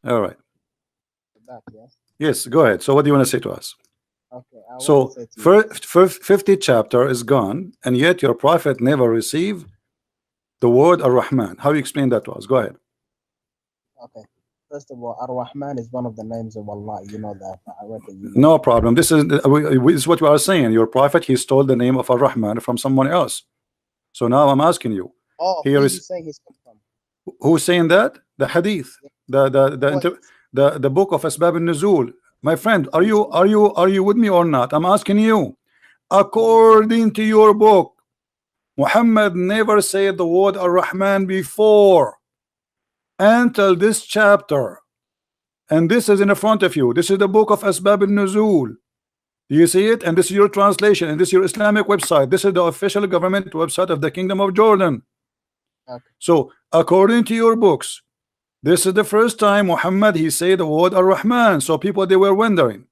All right. That, yes. Yes, go ahead. So what do you want to say to us? Okay, I want So to say to you. 50 chapter is gone, and yet your prophet never received the word Ar-Rahman. How you explain that to us? Go ahead. Okay. First of all, Ar Rahman is one of the names of Allah. You know that. I reckon you know No that. problem. This is what we are saying. Your prophet, he stole the name of Ar-Rahman from someone else. So now I'm asking you, Oh, here who you is saying he's come from? who's saying that? The hadith, Yeah. What? the book of Asbab al-Nuzul. My friend, are Which you one? are you are you with me or not? I'm asking you. What is that? According to your book, Muhammad never said the word Ar-Rahman before until this chapter. And this is in the front of you. This is the book of Asbab al-Nuzul. Do you see it? And this is your translation, and this is your Islamic website. This is the official government website of the Kingdom of Jordan. Okay. So according to your books, this is the first time Muhammad he said the word Ar-Rahman. So people, they were wondering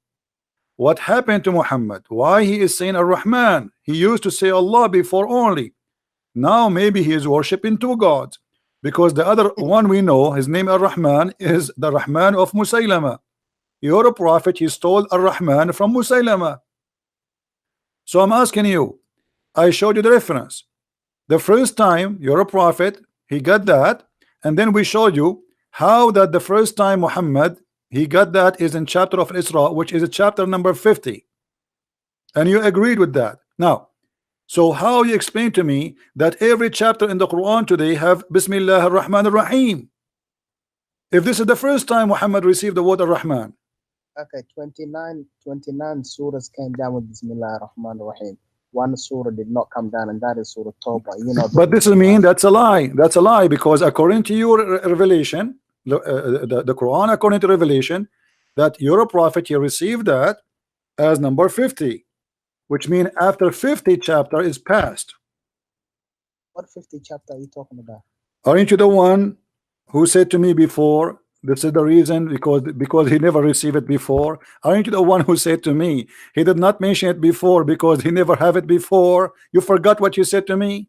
what happened to Muhammad, why he is saying Ar-Rahman. He used to say Allah before only. Now maybe he is worshiping two gods, because the other one we know, his name Ar-Rahman, is the Rahman of Musaylama. You're a prophet, he stole Ar-Rahman from Musaylama. So I'm asking you, I showed you the reference. The first time you're a prophet, he got that, and then we showed you how that the first time Muhammad he got that is in chapter of Isra, which is a chapter number 50, and you agreed with that. Now, so how you explain to me that every chapter in the Quran today have Bismillah Ar-Rahman Ar-Rahim, if this is the first time Muhammad received the word Ar-Rahman? Okay, 29 surahs came down with Bismillah Rahman Rahim. One surah did not come down, and that is Surah Tawbah. You know. But this is mean that's a lie. That's a lie, because according to your revelation, the Quran, according to revelation, that you're a prophet, you received that as number 50, which means after 50 chapter is passed. What 50 chapter are you talking about? Aren't you the one who said to me before, this is the reason, because he never received it before? Aren't you the one who said to me he did not mention it before because he never have it before? You forgot what you said to me?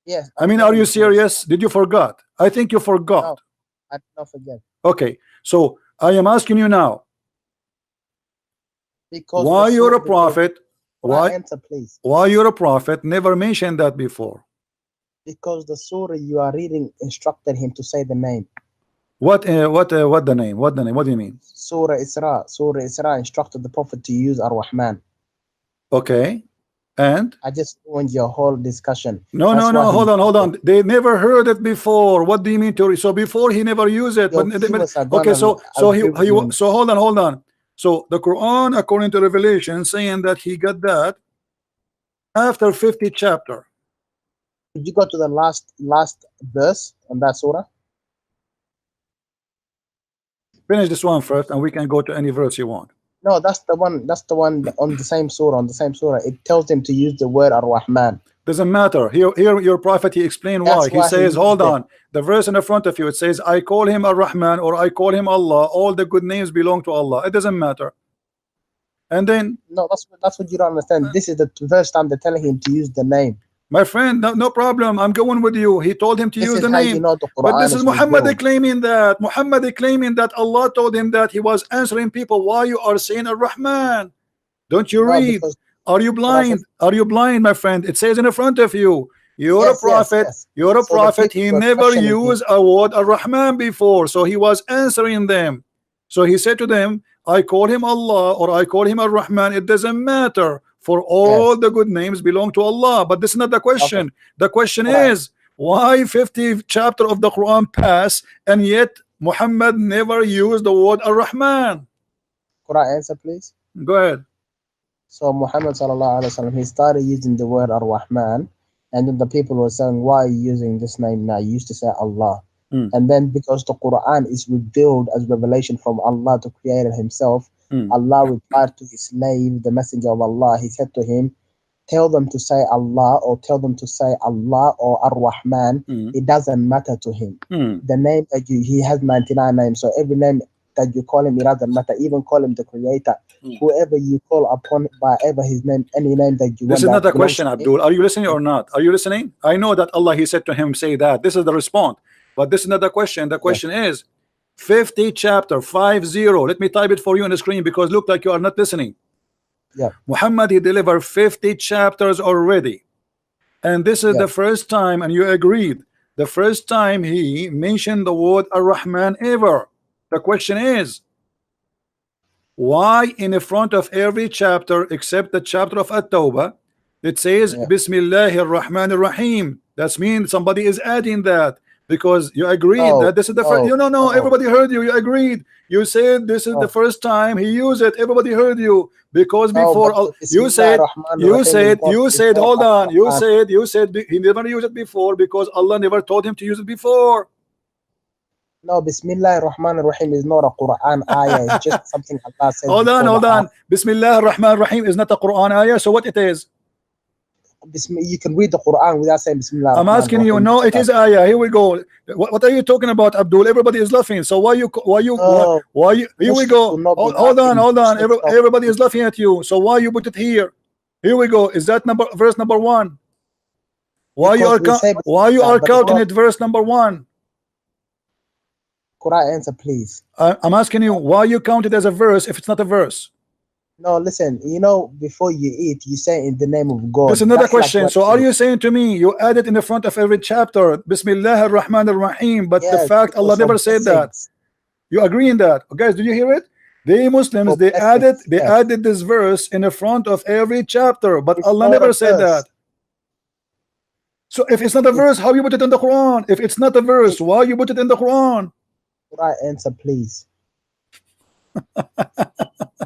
Yes. I mean, are you serious? Did you forgot? I think you forgot. No, I did not forget. Okay, so I am asking you now, Because why you're a prophet, why answer, please? Why you're a prophet never mentioned that before? Because the surah you are reading instructed him to say the name. What the name? What the name? What do you mean? Surah Isra instructed the prophet to use Ar-Rahman. Okay, and I just ruined your whole discussion. no, hold on. They never heard it before. What do you mean to? So before he never used it. Okay, so hold on. So the Quran, according to Revelation, saying that he got that after 50 chapter. Did you go to the last verse on that surah? Finish this one first, and we can go to any verse you want. No, that's the one. That's the one on the same surah. It tells him to use the word Ar-Rahman. Doesn't matter. Here, your prophet, he explained why. He says, hold on. The verse in the front of you, it says, I call him Ar-Rahman, or I call him Allah. All the good names belong to Allah. It doesn't matter. And then no, that's what you don't understand. This is the first time they're telling him to use the name. My friend, no problem. I'm going with you. He told him to use the name. You know the but this is Muhammad claiming that. Muhammad claiming that Allah told him that he was answering people. Why you are saying Ar-Rahman? Don't you read? Are you blind? Are you blind, my friend? It says in the front of you. You're a prophet. You're a prophet. He never used a word Ar-Rahman before. So he was answering them. So he said to them, I call him Allah or I call him Ar-Rahman. It doesn't matter. For all the good names belong to Allah. But this is not the question. The question is, why 50 chapter of the Quran pass and yet Muhammad never used the word Ar-Rahman? Could I answer, please? Go ahead. So Muhammad sallallahu alaihi wasallam, he started using the word Ar-Rahman, and then the people were saying, why are you using this name now? You used to say Allah. And then because the Quran is revealed as revelation from Allah to Creator himself, Allah replied to his slave, the messenger of Allah. He said to him, tell them to say Allah, or tell them to say Allah or Ar-Rahman. It doesn't matter to him. The name that he has 99 names, so every name that you call him, it doesn't matter. Even call him the Creator. Whoever you call upon by ever his name, any name that you want. This is not a question, Abdul. Are you listening or not? Are you listening? I know that Allah, he said to him, say that. This is the response. But this is not the question. The question is, 50 chapter 50. Let me type it for you on the screen because look like you are not listening. Yeah. Muhammad, he delivered 50 chapters already, and this is the first time, and you agreed, the first time he mentioned the word Ar-Rahman ever. The question is, why in the front of every chapter except the chapter of At-Tawbah it says Bismillahir Rahmanir Rahim? That means somebody is adding that, because you agreed that this is the first. No, everybody heard you. You agreed. You said this is the first time he used it. Everybody heard you, because before you said hold on. You said he never used it before because Allah never told him to use it before. No, Bismillah Rahman Rahim is not a Quran ayah. It's just something Allah says. Hold on. Bismillah Rahman Rahim is not a Quran ayah. So what it is? You can read the Quran without saying Bismillah. I'm asking you. No, it is ayah. Here we go. What are you talking about, Abdul? Everybody is laughing. So why you? Here we go. Hold on. Everybody is laughing at you. So why you put it here? Here we go. Is that verse number 1? Why you are counting it verse number 1? Could I answer, please? I'm asking you why you count it as a verse if it's not a verse. No, listen, before you eat, you say in the name of God. That's another question. Like, so are you saying to me you add it in the front of every chapter, Bismillah Ar Rahman Ar Rahim, but the fact Allah never said that? You agree in that? Guys, did you hear it? The Muslims, they added this verse in the front of every chapter, but Allah never said that. So if it's not a verse, how you put it in the Quran? If it's not a verse, why you put it in the Quran? Could I answer, please?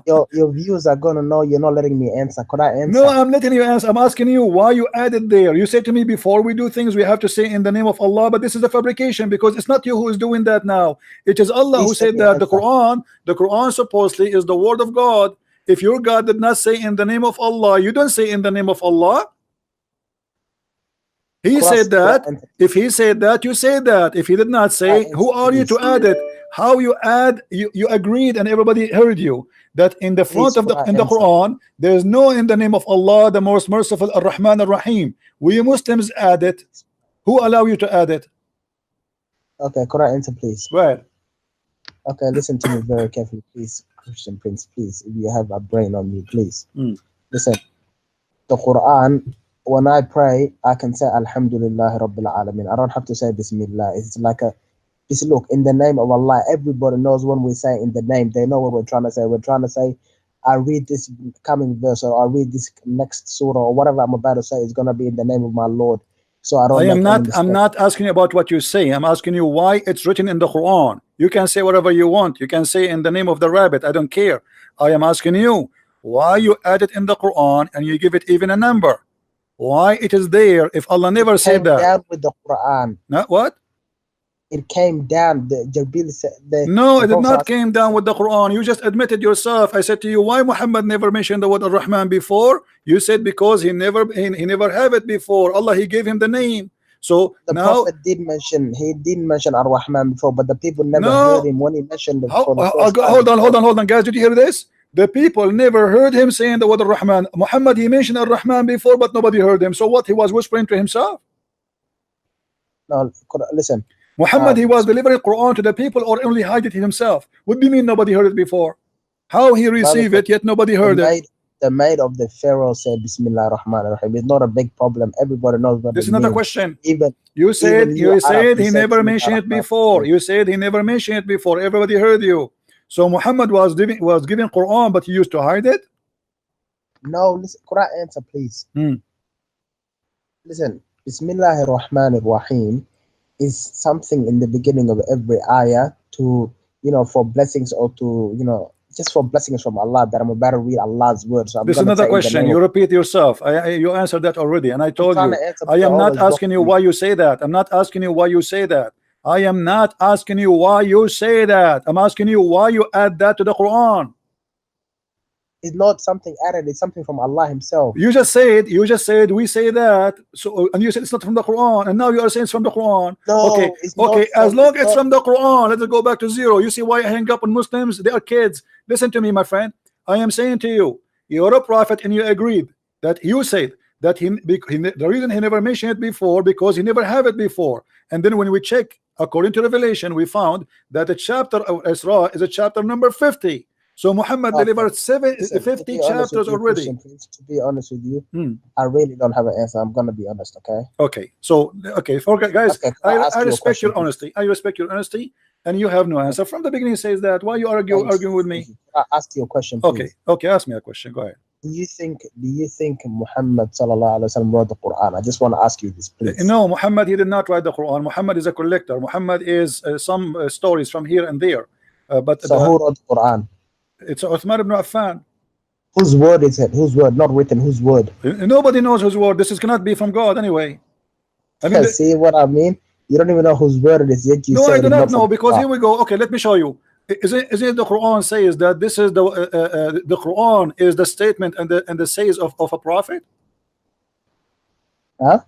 your viewers are gonna know you're not letting me answer. Could I answer? No, I'm letting you answer. I'm asking you why you added there. You said to me before we do things we have to say in the name of Allah, but this is a fabrication because it's not you who is doing that now. It is Allah who said that. The Quran supposedly is the word of God. If your God did not say in the name of Allah, you don't say in the name of Allah. He said that. If he said that, you say that. If he did not say, who are you to add it? How you add? You agreed, and everybody heard you that in the front of the Quran there is no in the name of Allah, the most merciful, Ar Rahman Ar Rahim. We Muslims add it. Who allow you to add it? Okay, could I answer, please? Right. Okay, listen to me very carefully, please, Christian Prince. Please, if you have a brain on me, please listen. The Quran. When I pray, I can say Alhamdulillah Rabbil Alameen. I don't have to say Bismillah. It's like look, in the name of Allah. Everybody knows when we say in the name, they know what we're trying to say. We're trying to say, I read this coming verse, or I read this next surah, or whatever I'm about to say is going to be in the name of my Lord. So I'm not asking you about what you say. I'm asking you why it's written in the Quran. You can say whatever you want. You can say in the name of the rabbit. I don't care. I am asking you why you add it in the Quran and you give it even a number. Why it is there if Allah never said that? Down with the Quran. Not what? It came down. No, it did not came down with the Quran. You just admitted yourself. I said to you, why Muhammad never mentioned the word Ar-Rahman before? You said because he never have it before. Allah, he gave him the name. So the now Prophet did mention Ar-Rahman before, but the people never heard him when he mentioned it. Hold on, guys. Did you hear this? The people never heard him saying the word Ar-Rahman. Muhammad, he mentioned Ar-Rahman before, but nobody heard him. So what? He was whispering to himself? No, listen. Muhammad, he was delivering Quran to the people, or only hide it himself? What do you mean nobody heard it before? How he received it, yet nobody heard it? The maid of the Pharaoh said Bismillah Rahman Rahim. It's not a big problem. Everybody knows what this is not a question. You said he never mentioned it before. You said he never mentioned it before. Everybody heard you. So Muhammad was giving Quran, but he used to hide it? No, listen, could I answer, please? Listen, Bismillah Rahman Rahim is something in the beginning of every ayah to, for blessings, or to, just for blessings from Allah, that I'm about to read Allah's words. So this is another question. You repeat yourself. You answered that already, and I told you. I am not asking you why you say that. I'm not asking you why you say that. I am not asking you why you say that. I'm asking you why you add that to the Quran. It's not something added. It's something from Allah Himself. You just said we say that. So, and you said it's not from the Quran, and now you are saying it's from the Quran. No, okay. As long as it's from the Quran, let's go back to zero. You see why I hang up on Muslims? They are kids. Listen to me, my friend. I am saying to you, you're a prophet, and you agreed that you said that the reason he never mentioned it before because he never have it before. And then when we check according to Revelation, we found that the chapter of Isra is a chapter number 50. So Muhammad delivered 50 chapters already. To be honest with you, I really don't have an answer. I'm gonna be honest, okay? Okay, so forget, guys. Okay, I respect your honesty. I respect your honesty, and you have no answer from the beginning. Says that. Why you arguing with me? I ask you a question, please. Okay, ask me a question. Go ahead. Do you think Muhammad sallallahu alaihi wasallam wrote the Quran? I just want to ask you this, please. No, Muhammad, he did not write the Quran. Muhammad is a collector. Muhammad is some stories from here and there. But so who wrote the Quran? It's Uthman ibn Affan. Whose word is it? Whose word? Not written. Whose word? Nobody knows whose word. This cannot be from God anyway. I mean, see what I mean? You don't even know whose word it is yet. You no, say I do not know, because here we go. Okay, let me show you. Isn't the Quran says that this is the Quran is the statement and the says of a prophet? Huh?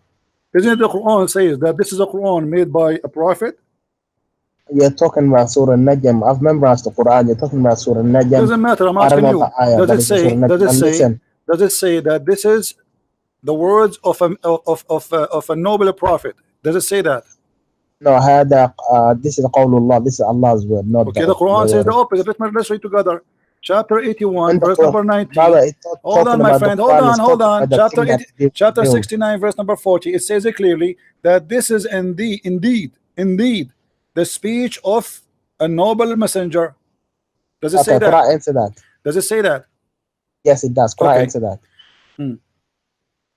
Isn't the Quran says that this is a Quran made by a prophet? You're talking about Surah Najm. I've memorized the Quran. You're talking about Surah Najm. Doesn't matter. I'm asking you. Does it say that this is the words of a noble prophet? Does it say that? No, this is Qawlullah. This is Allah's word. Not okay, the Quran says the opposite. Let's read together. Chapter 81, verse number 19. Hold on, my friend. Hold on. Chapter 69, verse number 40. It says it clearly that this is indeed the speech of a noble messenger. Does it say that? Could I answer that? Does it say that? Yes, it does. Could I answer that?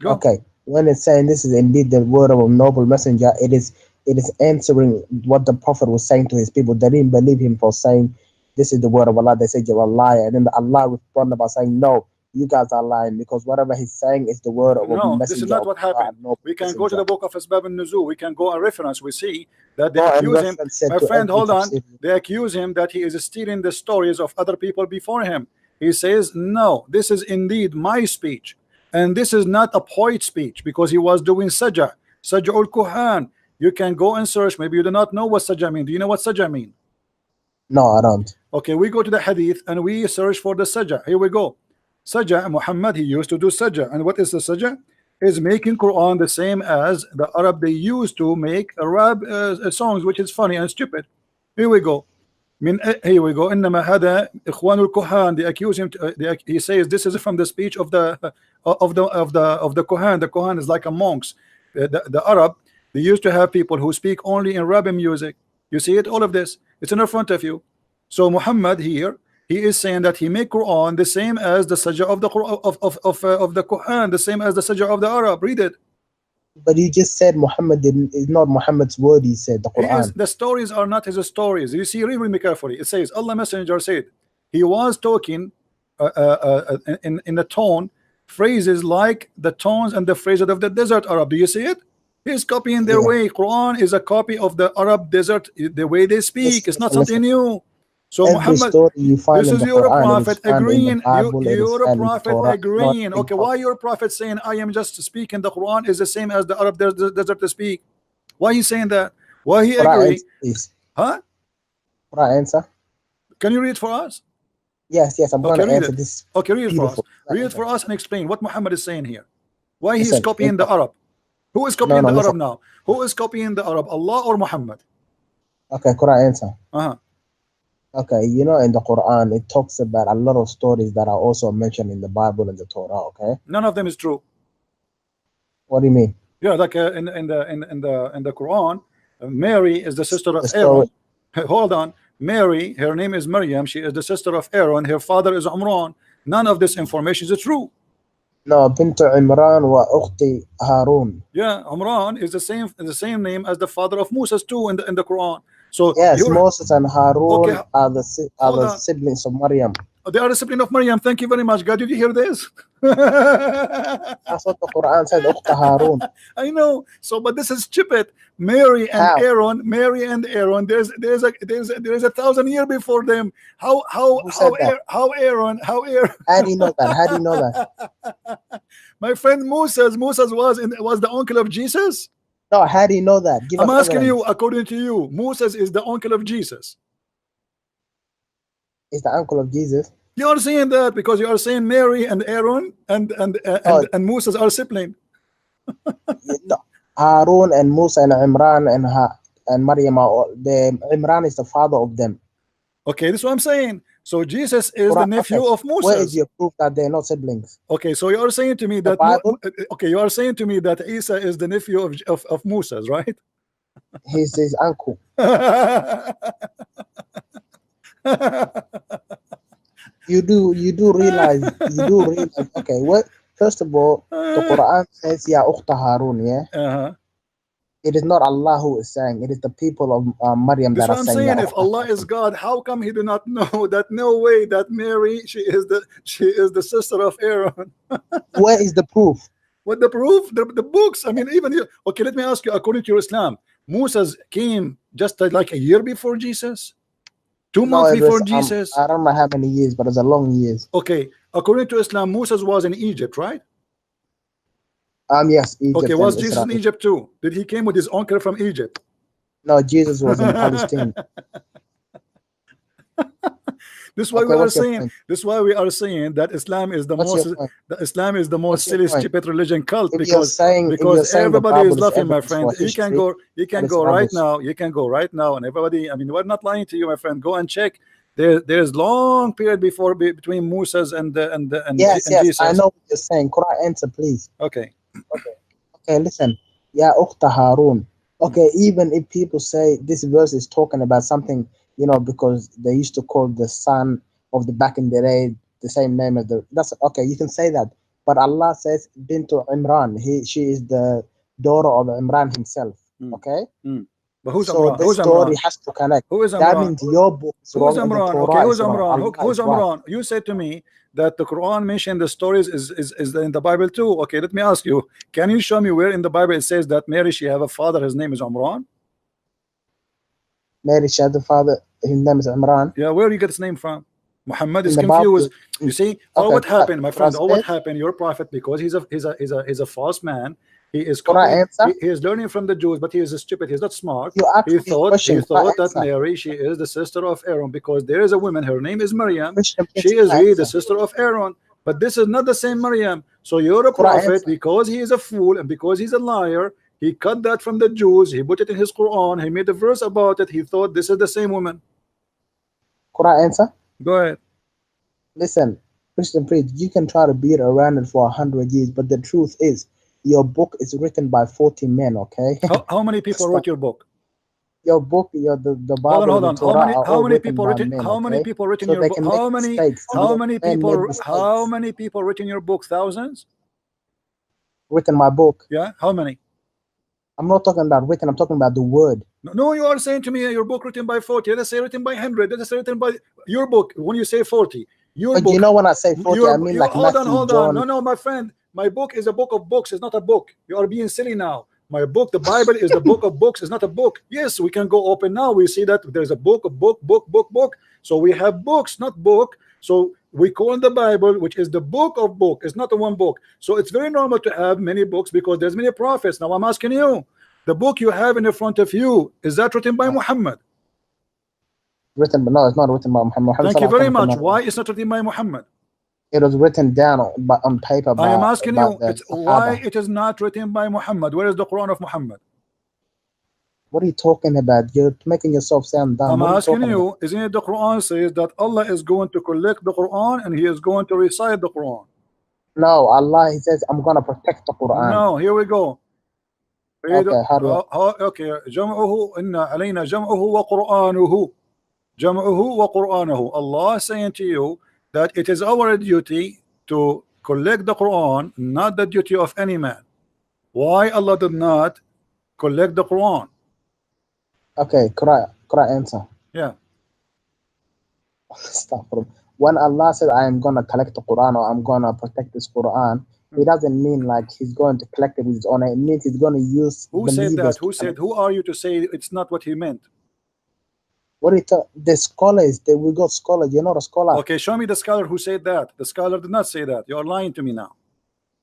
Okay. When it's saying this is indeed the word of a noble messenger, it is answering what the prophet was saying to his people. They didn't believe him for saying this is the word of Allah. They said you're a liar, and then Allah responded by saying, no, you guys are lying, because whatever he's saying is the word of a messenger. No, this is not what happened. We can go to the book of Asbab al-Nuzul. We can go and reference. We see that they accuse him. My friend, hold on. They accuse him that he is stealing the stories of other people before him. He says, no, this is indeed my speech, and this is not a poet speech, because he was doing sajah al-Kuhan. You can go and search. Maybe you do not know what sajah mean. Do you know what sajah mean? No, I don't. Okay, we go to the hadith and we search for the sajah. Here we go. Sajah, Muhammad, he used to do sajah. And what is the sajah? Is making Quran the same as the Arab they used to make Arab songs, which is funny and stupid. Here we go. Here we go. إنما هذا إخوان الكهان. They accuse him. He says this is from the speech of the Kohan. The Kohan is like a monks. The Arab, they used to have people who speak only in Arabic music. You see it, all of this. It's in front of you. So Muhammad here, he is saying that he make Quran the same as the sajah of the of the Quran, the same as the sajah of the Arab. Read it. But you just said Muhammad is not Muhammad's word. He said the Quran. The stories are not his stories. You see, read me carefully. It says Allah Messenger said he was talking in a tone, phrases like the tones and the phrases of the desert Arab. Do you see it? He's copying their way. Quran is a copy of the Arab desert, the way they speak. It's not something new. So Muhammad, this is your prophet agreeing. Your prophet agreeing. Okay, why your prophet saying I am just speaking the Quran is the same as the Arab desert to speak? Why he saying that? Why he agree? Huh? Can I answer? Can you read for us? Yes, I'm going to answer this. Okay, read it for us. Read it for us and explain what Muhammad is saying here. Why he is copying the Arab? Who is copying the Arab now? Who is copying the Arab? Allah or Muhammad? Okay, could I answer? Okay, you know, in the Quran, it talks about a lot of stories that are also mentioned in the Bible and the Torah. Okay, none of them is true. What do you mean? Yeah, like in the Quran, Mary is the sister of Aaron. Hold on, Mary, her name is Maryam. She is the sister of Aaron. Her father is Umran. None of this information is true. No, Bint Imran wa Ukhti Harun. Yeah, Umran is the same name as the father of Moses too in the Quran. So yes, Moses and Harun are the siblings of Maryam. They are the siblings of Maryam. Thank you very much. God, did you hear this? That's what the Quran said. Harun. I know. So, but this is stupid. Mary and Aaron. There's 1,000 years before them. How Aaron? How do you know that? How do you know that? My friend Moses was the uncle of Jesus. No, how do you know that? I'm asking you, according to you, Moses is the uncle of Jesus. Is the uncle of Jesus? You are saying that because you are saying Mary and Aaron and Moses are siblings. No. Harun and Musa and Imran and and Maryam are the Imran is the father of them. Okay, this is what I'm saying. So Jesus is the Quran, nephew okay. of Moses. Where is your proof that they're not siblings? Okay, so you are saying to me The that Bible? okay, you are saying to me that Isa is the nephew of Moses, right? He's his uncle. You do realize okay, well, first of all, the Quran says Ya Ukhta Harun, yeah? It is not Allah who is saying, it is the people of Maryam This that is are what I'm saying saying. Ya If Ukhta Allah Harun. is God, how come he do not know that no way that Mary she is the sister of Aaron? Where is the proof? What the proof? The books. I mean, even you. Okay, let me ask you. According to your Islam, Moses came just like a year before Jesus, 2 months No, it before was Jesus. I don't know how many years, but it's a long years. Okay, according to Islam, Moses was in Egypt, right? Yes, Egypt Okay, and was Jesus in Israel. Egypt too? Did he came with his uncle from Egypt? No, Jesus was in Palestine. This is why Okay, we are what's your saying. point? This is why we are saying that Islam is the What's your most. point? Islam is the most What's your silly, point? stupid religion cult If you're saying the everybody is Bible is laughing, my evidence friend. for You can history, go. You that can is go right rubbish. now. You can go right now, and everybody. I mean, we're not lying to you, my friend. Go and check. There's long period between Moses and Yes, Jesus. I know what you're saying. Could I answer, please? Okay. Okay, listen. Ya Ukhta Harun. Okay, even if people say this verse is talking about something, because they used to call the son of the back in the day the same name as that's okay, you can say that. But Allah says Bintu Imran. She is the daughter of Imran himself. Okay? But who's So Amran? this Who's story Amran? has to connect. Who is That Amran? means your book is Who's wrong and the Amran? Okay, Torah who's is wrong. Amran? Allah Who's is right. Amran? You said to me that the Quran mentioned the stories is in the Bible too. Okay, let me ask you. Can you show me where in the Bible it says that Mary she have a father? His name is Amran. Mary had the father, his name is Imran. Yeah, where you get his name from? Muhammad In is the Bible, confused. You see, all what happened, my friend, all what translate. happened, your prophet, because he's a false man. He is Could I answer? he is learning from the Jews, but he is stupid. He's not smart. You asked He me a thought question. Could I that answer? Mary she is the sister of Aaron because there is a woman. Her name is Maryam. Question, She please, is could I really the answer? sister of Aaron. But this is not the same Maryam. So you're a Could I prophet answer? because he is a fool and because he's a liar. He cut that from the Jews. He put it in his Quran. He made a verse about it. He thought this is the same woman. Could I answer? Go ahead. Listen, Christian priest, you can try to beat around it for 100 years, but the truth is, your book is written by 40 men. Okay. How many people wrote your book? Your book, the Bible, Hold the on. Torah are all written People by written? men. How many Okay. people written So your they book? can make mistakes. How many people written your book? Thousands? Written my book. Yeah. How many? I'm not talking about written. I'm talking about the word. No, you are saying to me your book written by 40. Let's say written by 100. Let's say written by your book. When you say 40, your But book. You know when I say 40, I mean like hold Matthew, on. John. No, my friend. My book is a book of books. It's not a book. You are being silly now. My book, the Bible, is the book of books. It's not a book. Yes, we can go open now. We see that there's a book, book. So we have books, not book. So we call the Bible, which is the book of book. It's not a one book. So it's very normal to have many books because there's many prophets. Now I'm asking you, the book you have in front of you, is that written by Muhammad? Written, but no, it's not written by Muhammad. Thank you very much. Why is not written by Muhammad? It was written down on paper by. I am asking you, it's why it is not written by Muhammad? Where is the Quran of Muhammad? What are you talking about? You're making yourself sound dumb. I'm asking you, isn't it the Quran says that Allah is going to collect the Quran and He is going to recite the Quran? No, Allah, He says, I'm going to protect the Quran. No, here we go. Okay, hurry up. Okay, جمعه إن علينا جمعه وقرآنه جمعه وقرآنه. Allah is saying to you that it is our duty to collect the Quran, not the duty of any man. Why Allah did not collect the Quran? Okay, could I answer? Yeah. Stop. When Allah said, I am going to collect the Quran or I'm going to protect this Quran, it doesn't mean like He's going to collect it with His own. It means He's going to use Who said that? Who said? Who are you to say it's not what He meant? What are you the scholars? We got scholars. You're not a scholar. Okay, show me the scholar who said that. The scholar did not say that. You are lying to me now.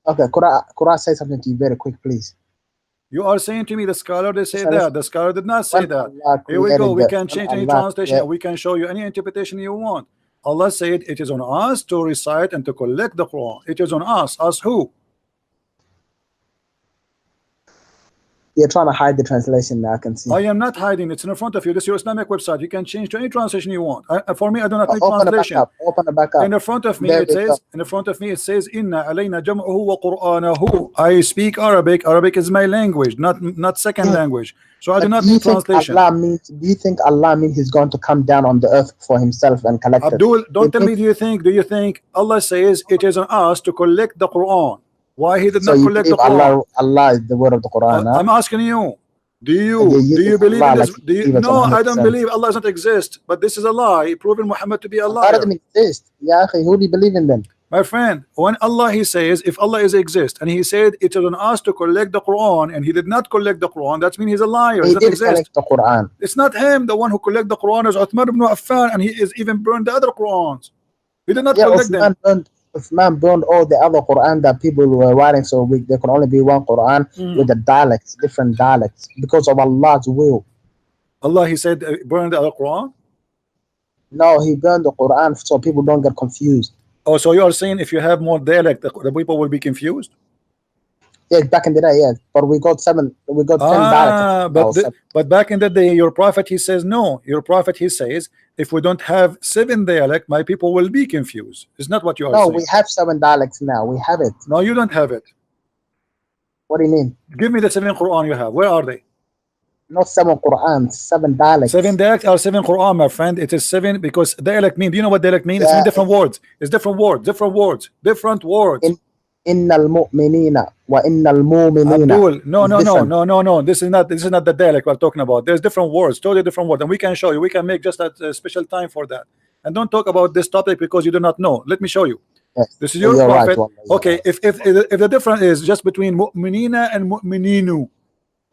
Okay, could I say something to you very quick, please? You are saying to me the scholar they say that. The scholar did not say that. Here we go. We can change any translation. We can show you any interpretation you want. Allah said it is on us to recite and to collect the Quran. It is on us. Us who? You're trying to hide the translation now, I can see. I am not hiding. It's in front of you. This is your Islamic website. You can change to any translation you want. For me, I do not need Open it back translation. up. Open it back up. In the front of me, There it we says. go. In the front of me, it says Inna alayna jam'uhu wa Qur'anahu. I speak Arabic. Arabic is my language, not second language. So I do not need translation. Do you think Allah means He's going to come down on the earth for Himself and collect it? Abdul, don't tell me. Do you think Allah says it is on us to collect the Quran? Why He did not collect the Quran? Allah is the word of the Quran. I'm asking you. Do you believe in this? No, I don't believe Allah doesn't exist. But this is a lie, proving Muhammad to be a liar. Allah doesn't exist. Yeah, who do you believe in then? My friend, when Allah He says, if Allah is exist, and He said it is on us to collect the Quran, and He did not collect the Quran, that means He's a liar. He did collect the Quran. It's not Him. The one who collect the Quran is Uthman ibn Affan, and he is even burned the other Qurans. He did not collect them. Uthman burned all the other Quran that people were writing, so there could only be one Quran with the dialects, different dialects, because of Allah's will. Allah, He said, burn the other Quran? No, He burned the Quran so people don't get confused. Oh, so you are saying if you have more dialect, the people will be confused? Yes, back in the day, yes. But we got 10 dialects. But back in the day, your prophet, he says no. Your prophet, he says, if we don't have 7 dialect, my people will be confused. It's not what you are saying. No, we have 7 dialects now. We have it. No, you don't have it. What do you mean? Give me the 7 Quran you have. Where are they? Not 7 Quran, 7 dialects. 7 dialects or 7 Quran, my friend. It is 7 because dialect mean. Do you know what dialect means? Yeah, it's different words. It's different words. Different words. Different words. Innal mu'minina wa innal mu'minina. Abdul, no. This is not the dialect we're talking about. There's different words, totally different words, and we can show you. We can make just a special time for that. And don't talk about this topic because you do not know. Let me show you. Yes. This is your prophet. Right, okay, if the difference is just between mu'minina and mu'mininu,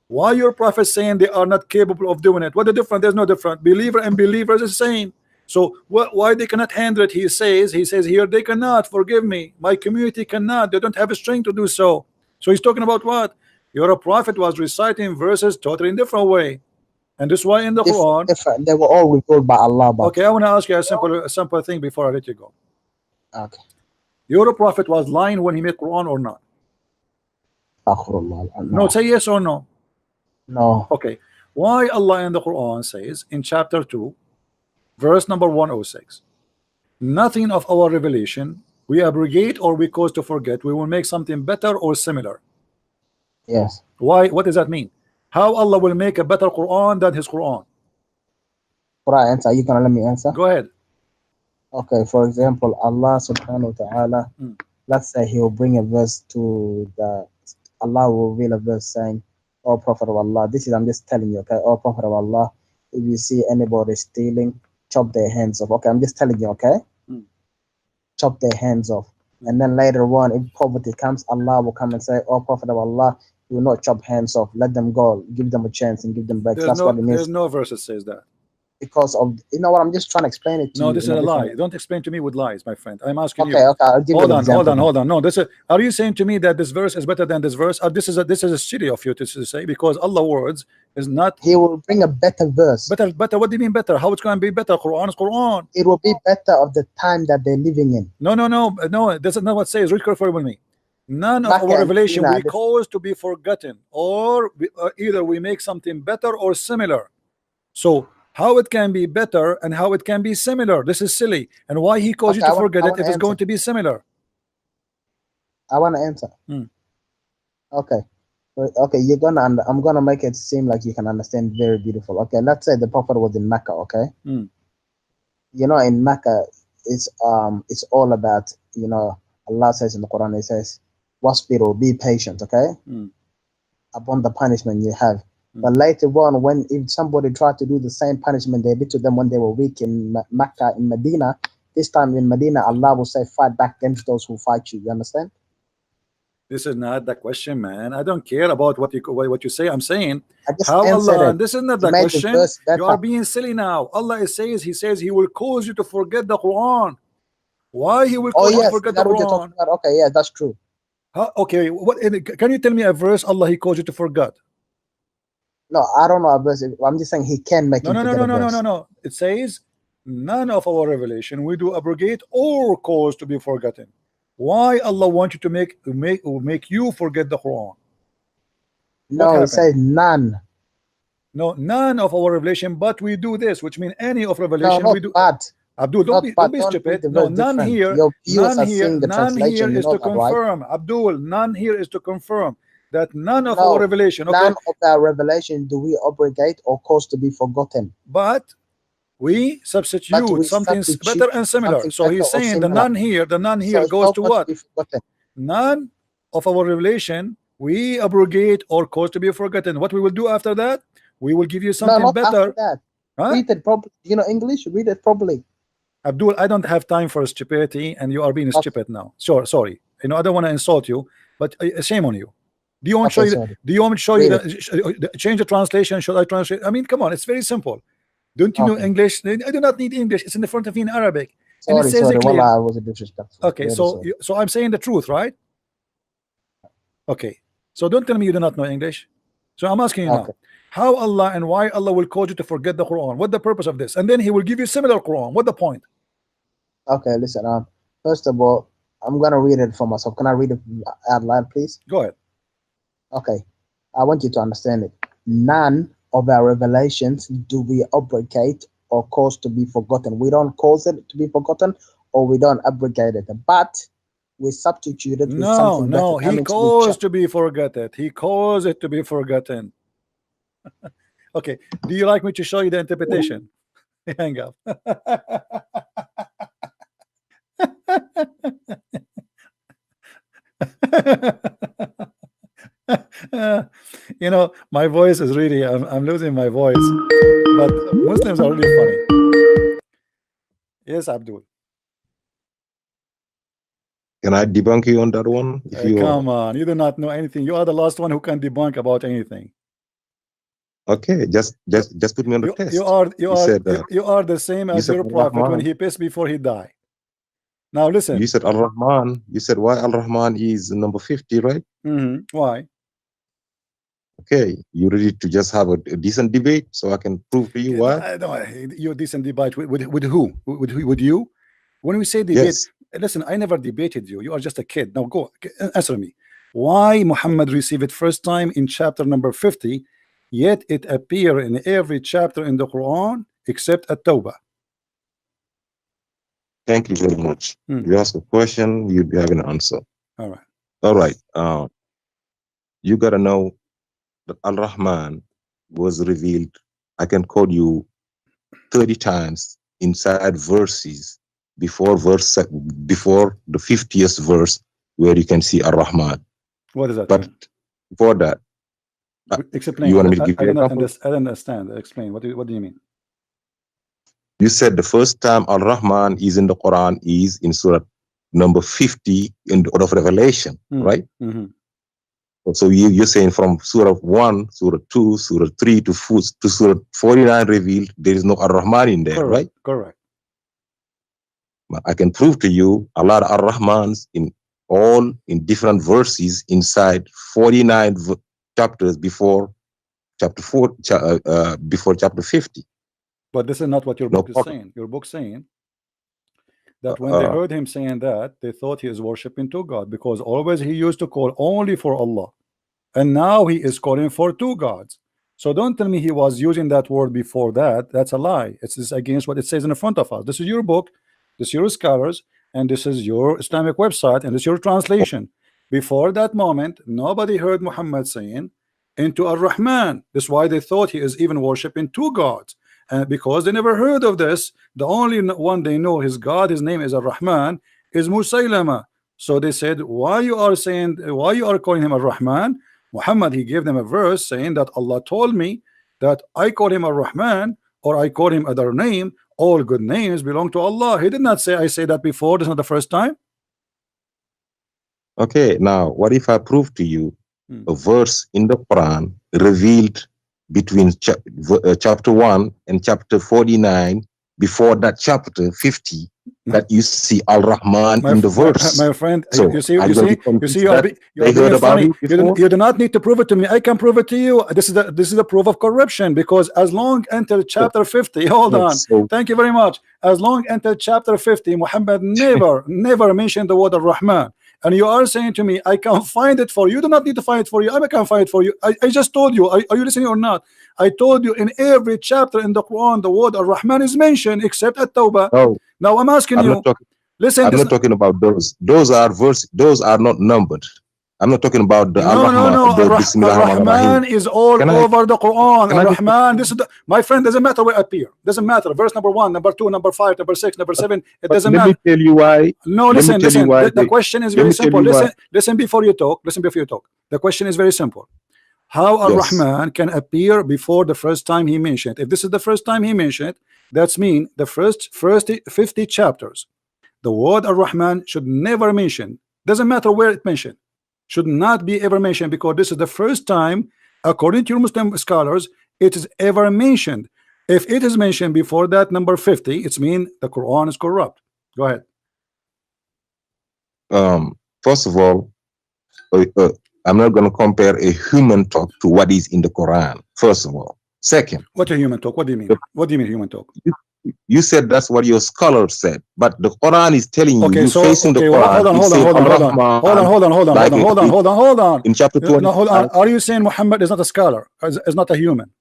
why your prophet saying they are not capable of doing it? What the difference? There's no difference. Believer and believers is the same. So why they cannot handle it? He says here they cannot. Forgive me, my community cannot. They don't have a strength to do so. So he's talking about what? Your prophet was reciting verses totally in different way, and this is why in the Quran different. They were all revealed by Allah. Okay, I want to ask you a simple thing before I let you go. Okay. Your prophet was lying when he made Quran or not? No, say yes or no. No. Okay. Why Allah in the Quran says in chapter 2 verse number 106, nothing of our revelation we abrogate or we cause to forget, we will make something better or similar? Yes. Why? What does that mean? How Allah will make a better Quran than his Quran? Quran answer. You gonna let me answer? Go ahead. Okay, for example, Allah subhanahu wa ta'ala, let's say He will bring a verse Allah will reveal a verse saying, "O Prophet of Allah," I'm just telling you, okay, "O Prophet of Allah, if you see anybody stealing, chop their hands off." Okay, I'm just telling you, okay? Chop their hands off. And then later on, if poverty comes, Allah will come and say, "O Prophet of Allah, you will not chop hands off. Let them go. Give them a chance and give them back." That's what it means. There's no verse that says that. Because of, you know what, I'm just trying to explain it to you. No, this is a lie. Don't explain to me with lies, my friend. I'm asking you. Okay, I'll give you an example. Hold on. No, are you saying to me that this verse is better than this verse? Or this is a silly of you to say, because Allah's words is not. He will bring a better verse. Better. What do you mean better? How it's going to be better? Quran is Quran. It will be better of the time that they're living in. No. That's not what it says. Read carefully with me. None of our revelation we cause to be forgotten, or either we make something better or similar. So how it can be better and how it can be similar? This is silly. And why he caused you to forget it if it's going to be similar? I want to answer. Okay, I'm gonna make it seem like you can understand very beautiful. Okay, let's say the Prophet was in Mecca. Okay, you know, in Mecca, it's all about, you know, Allah says in the Quran, He says, "Wasbiru, be patient." Okay, upon the punishment you have. But later on, if somebody tried to do the same punishment they did to them when they were weak in Mecca, in Medina, this time in Medina, Allah will say, "Fight back against those who fight you." You understand? This is not the question, man. I don't care about what you say. I'm saying how Allah. This is not the question. You are being silly now. Allah says He will cause you to forget the Quran. Why He will cause you to forget the Quran? Okay, yeah, that's true. Okay, can you tell me a verse Allah He caused you to forget? No, I don't know a verse. I'm just saying He can make it. No. It says, none of our revelation we do abrogate or cause to be forgotten. Why Allah want you to make you forget the Quran? What No, it happened? says none. No, none of our revelation, but we do this, which means any of No, revelation not we do. but. Abdul, Not don't but. be Don't read stupid. the No, verse none different. here, Your viewers none are here, seeing the none here translation. You is know to that, right? confirm. Abdul, none here is to confirm that none of our No, revelation. none Okay, of our revelation do we abrogate or cause to be forgotten. but we But substitute we something substitute better and similar. something So better he's or saying similar. the none So here it's goes not to going to what? be forgotten. None of our revelation we abrogate or cause to be forgotten. What we will do after that? We will give you No, something not after better. that. Huh? Read it properly. You know English? Read it properly. Abdul, I don't have time for stupidity, and you are being Okay. stupid now. Sure, sorry. You know, I don't want to insult you, but shame on you. Do you want to show Okay, you? sorry. Do you want me to show you Read it. change the translation? Should I translate? I mean, come on, it's very simple. Don't you know Okay. English? I do not need English. It's in the front of me in Arabic, and it Sorry, says sorry. it clear. Wallah, I was disrespectful. Okay, Very so sorry. so I'm saying the truth, right? Okay, so don't tell me you do not know English. So I'm asking you Okay. now, how Allah and why Allah will cause you to forget the Quran? What the purpose of this? And then He will give you similar Quran. What the point? Okay, listen. First of all, I'm gonna read it for myself. Can I read it out loud, please? Go ahead. Okay. I want you to understand it. None of our revelations do we abrogate or cause to be forgotten. We don't cause it to be forgotten, or we don't abrogate it, but we substitute it with No, something better. no, He We caused to be forgotten. He caused it to be forgotten. Okay, do you like me to show you the interpretation? Hang up. You know, my voice is really, I'm losing my voice, but Muslims are really funny. Yes, Abdul. Can I debunk you on that one? If you Come on, you do not know anything. You are the last one who can debunk about anything. okay, just put me on the test. You are the same as your prophet when he pissed before he died. Now listen. You said Al Rahman. You said why Al Rahman is number 50, right? Why? Okay, you ready to just have a decent debate so I can prove to you why? No, you decent debate with who? With you? When we say debate, Yes. listen, I never debated you. You are just a kid. Now go answer me. Why Muhammad received it first time in chapter number 50, yet it appear in every chapter in the Quran except at-Tawbah? Thank you very much. You ask a question, you'd be having an answer. All right. All right. You gotta know that Al Rahman was revealed. I can call you 30 times inside verses before the 50th verse where you can see Ar Rahman. What does that but mean? Before that, explain. You want me to give I you don't example? I don't understand. Explain. What do you mean? You said the first time Al Rahman is in the Quran is in Surah number 50 in the order of Revelation, right? So you're saying from Surah 1, Surah 2, Surah 3 to Surah 49 revealed, there is no Ar Rahman in there, right? Correct. I can prove to you a lot of Ar Rahmans in different verses inside 49 chapters before chapter 4, before chapter 50. But this is not what your book is saying. Your book saying that when they heard him saying that, they thought he is worshiping two God, because always he used to call only for Allah, and now he is calling for two gods. So don't tell me he was using that word before that. That's a lie. It's against what it says in the front of us. This is your book, this is your scholars, and this is your Islamic website, and this is your translation. Before that moment, nobody heard Muhammad saying into Ar Rahman. That's why they thought he is even worshiping two gods. And because they never heard of this, the only one they know his God, his name is Ar Rahman, is Musaylama. So they said, why you are calling him Ar Rahman? Muhammad, he gave them a verse saying that Allah told me that I call him Ar Rahman, or I call him other name. All good names belong to Allah. He did not say I say that before. This is not the first time. Okay, now what if I prove to you a verse in the Quran revealed between chapter 1 and chapter 49, before that chapter 50, that you see Al Rahman in the verse? My friend, so you see, you are being funny. You do not need to prove it to me. I can prove it to you. This is the proof of corruption, because as long until chapter 50, hold on. Thank you very much. As long until chapter 50, Muhammad never mentioned the word Al Rahman. and you are saying to me, I can find it for you. You do not need to find it for you. I can find it for you. I just told you. Are you listening or not? I told you in every chapter in the Quran, the word Ar-Rahman is mentioned except at Tawbah. No, Now I'm asking I'm you. not talking. Listen, I'm not talking about those. Those are verse. Those are not numbered. I'm not talking about the no, Al-Rahman. no. Bismillah Ar-Rahman Rahim. is all over the Quran. Ar-Rahman, this is my friend. Doesn't matter where it appear. Doesn't matter. Verse number 1, number 2, number 5, number 6, number 7. It doesn't matter. Let me tell you why. No, listen. The question is very simple. Listen before you talk. Listen before you talk. The question is very simple. How Ar-Rahman can appear before the first time he mentioned? If this is the first time he mentioned, that's mean the first 50 chapters. The word Ar-Rahman should never mention. Doesn't matter where it mentioned. Should not be ever mentioned, because this is the first time, according to your Muslim scholars, it is ever mentioned. If it is mentioned before that number 50, it's mean the Quran is corrupt. Go ahead. First of all, I'm not going to compare a human talk to what is in the Quran. First of all. Second, what a human talk? What do you mean? What do you mean human talk? You said that's what your scholar said, but the Quran is telling you. Okay, so facing the Quran. Hold on. In chapter 20. No, hold on. Are you saying Muhammad is not a scholar? Is not a human?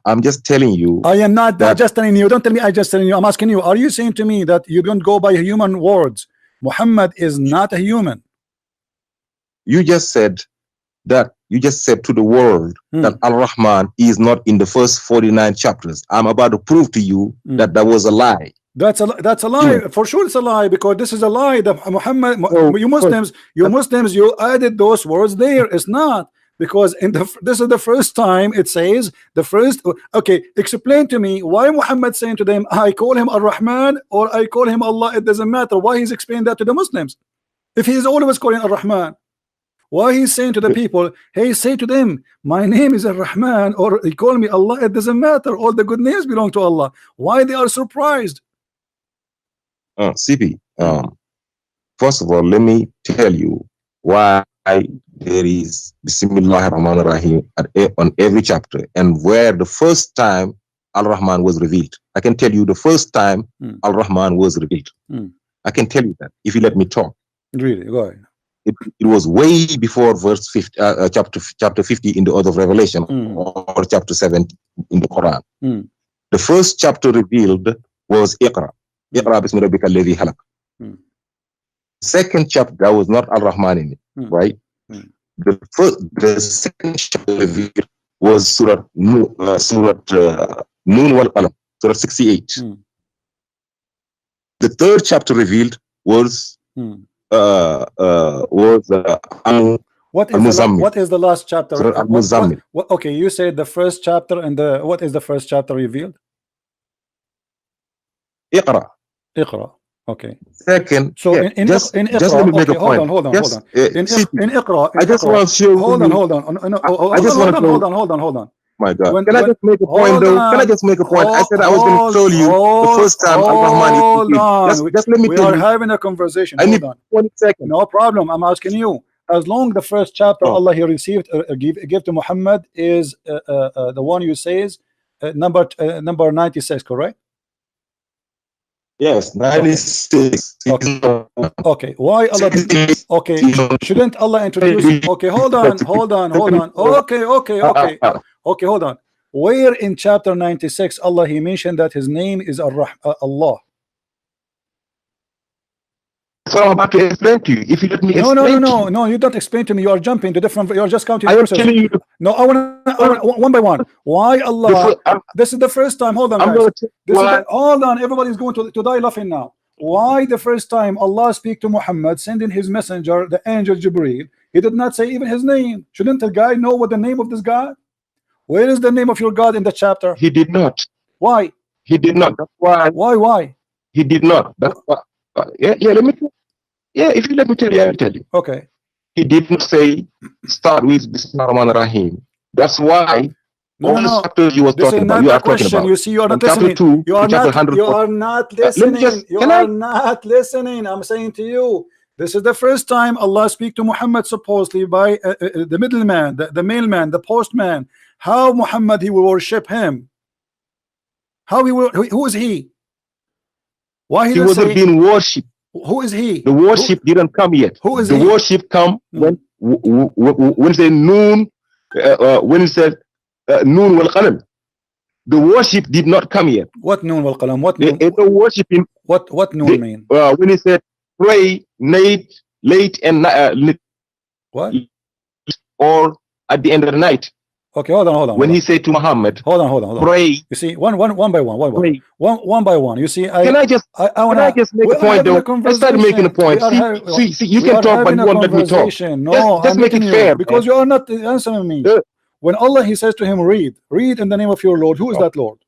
I'm just telling you. I am not just telling you. Don't tell me I just telling you. I'm asking you. Are you saying to me that you don't go by human words? Muhammad is not a human. You just said that. You just said to the world that Al-Rahman is not in the first 49 chapters. I'm about to prove to you that that was a lie. That's a lie. For sure it's a lie, because this is a lie that Muhammad, you Muslims, you added those words there. It's not, because this is the first time it says the first. Okay, explain to me why Muhammad saying to them, I call him Ar-Rahman or I call him Allah. It doesn't matter. Why he's explaining that to the Muslims if he's always calling Ar-Rahman? Why he's saying to the people, hey, say to them, my name is Ar-Rahman, or he call me Allah? It doesn't matter. All the good names belong to Allah. Why they are surprised? CP, first of all, let me tell you why there is Bismillah Rahman and Ar Rahim on every chapter, and where the first time Al-Rahman was revealed. I can tell you the first time Al-Rahman was revealed. I can tell you that if you let me talk. Really, go ahead. It was way before verse 50, chapter 50 in the Order of Revelation, or chapter 7 in the Quran. The first chapter revealed was Iqra. Iqra bismi rabbika alladhi khalaq. Second chapter, there was not Al-Rahman in it, right? The second chapter revealed was Surah Noon wal Qalam, Surah 68. The third chapter revealed was what is the last chapter? Okay, you said the first chapter, and what is the first chapter revealed? Iqra. Okay. Second, so in Iqra, just let me make a point. Hold on. In Iqra, I just want to show. Hold on. My God. Can I just make a point though? Can I just make a point? I said I was going to tell you the first time Al-Rahman. Just let me tell you. We are having a conversation. I need 20 seconds. No problem. I'm asking you. As long the first chapter Allah he received give to Muhammad is the one you says number 96, correct? Yes, 96. Okay. Why Allah? Okay. Shouldn't Allah introduce? Okay, hold on. Okay, hold on. Where in chapter 96 Allah he mentioned that his name is Allah? So I'm about to explain to you. If you let me explain. No, you don't explain to me. You are jumping to different. You are just counting. I am telling you. No, I want one by one. Why Allah? This is the first time. Hold on, guys. Hold on. Everybody's going to die laughing now. Why the first time Allah speak to Muhammad, sending his messenger, the angel Jibreel, he did not say even his name? Shouldn't the guy know what the name of this God? Where is the name of your God in the chapter? He did not. Why? He did not. That's why. Why? He did not. That's why. Let me. If you let me tell you, I will tell you. Okay. He didn't say start with Bismillah Rahman and Ar Rahim. That's why all the chapters you were talking about, you are talking about. You see, you are not listening. You are not listening. You are not listening. I'm saying to you, this is the first time Allah speak to Muhammad supposedly by the middleman, the mailman, the postman. How Muhammad he will worship him? How he will? Who is he? Why he wasn't being worshipped? Who is he? The worship didn't come yet. Who is the he? worship come when it said noon, when it said noon wal qalam. The worship did not come yet. What noon wal qalam? What noon? The worshiping. What noon mean? When he said pray late and what? Or at the end of the night. Okay, hold on. When he said to Muhammad, hold on. Pray. You see, one by one by one. You see, can I just make a point though? I started making a point. See, you can talk, but you won't let me talk. No, just make it fair, because you are not answering me. When Allah, he says to him, read in the name of your Lord. Who is that Lord?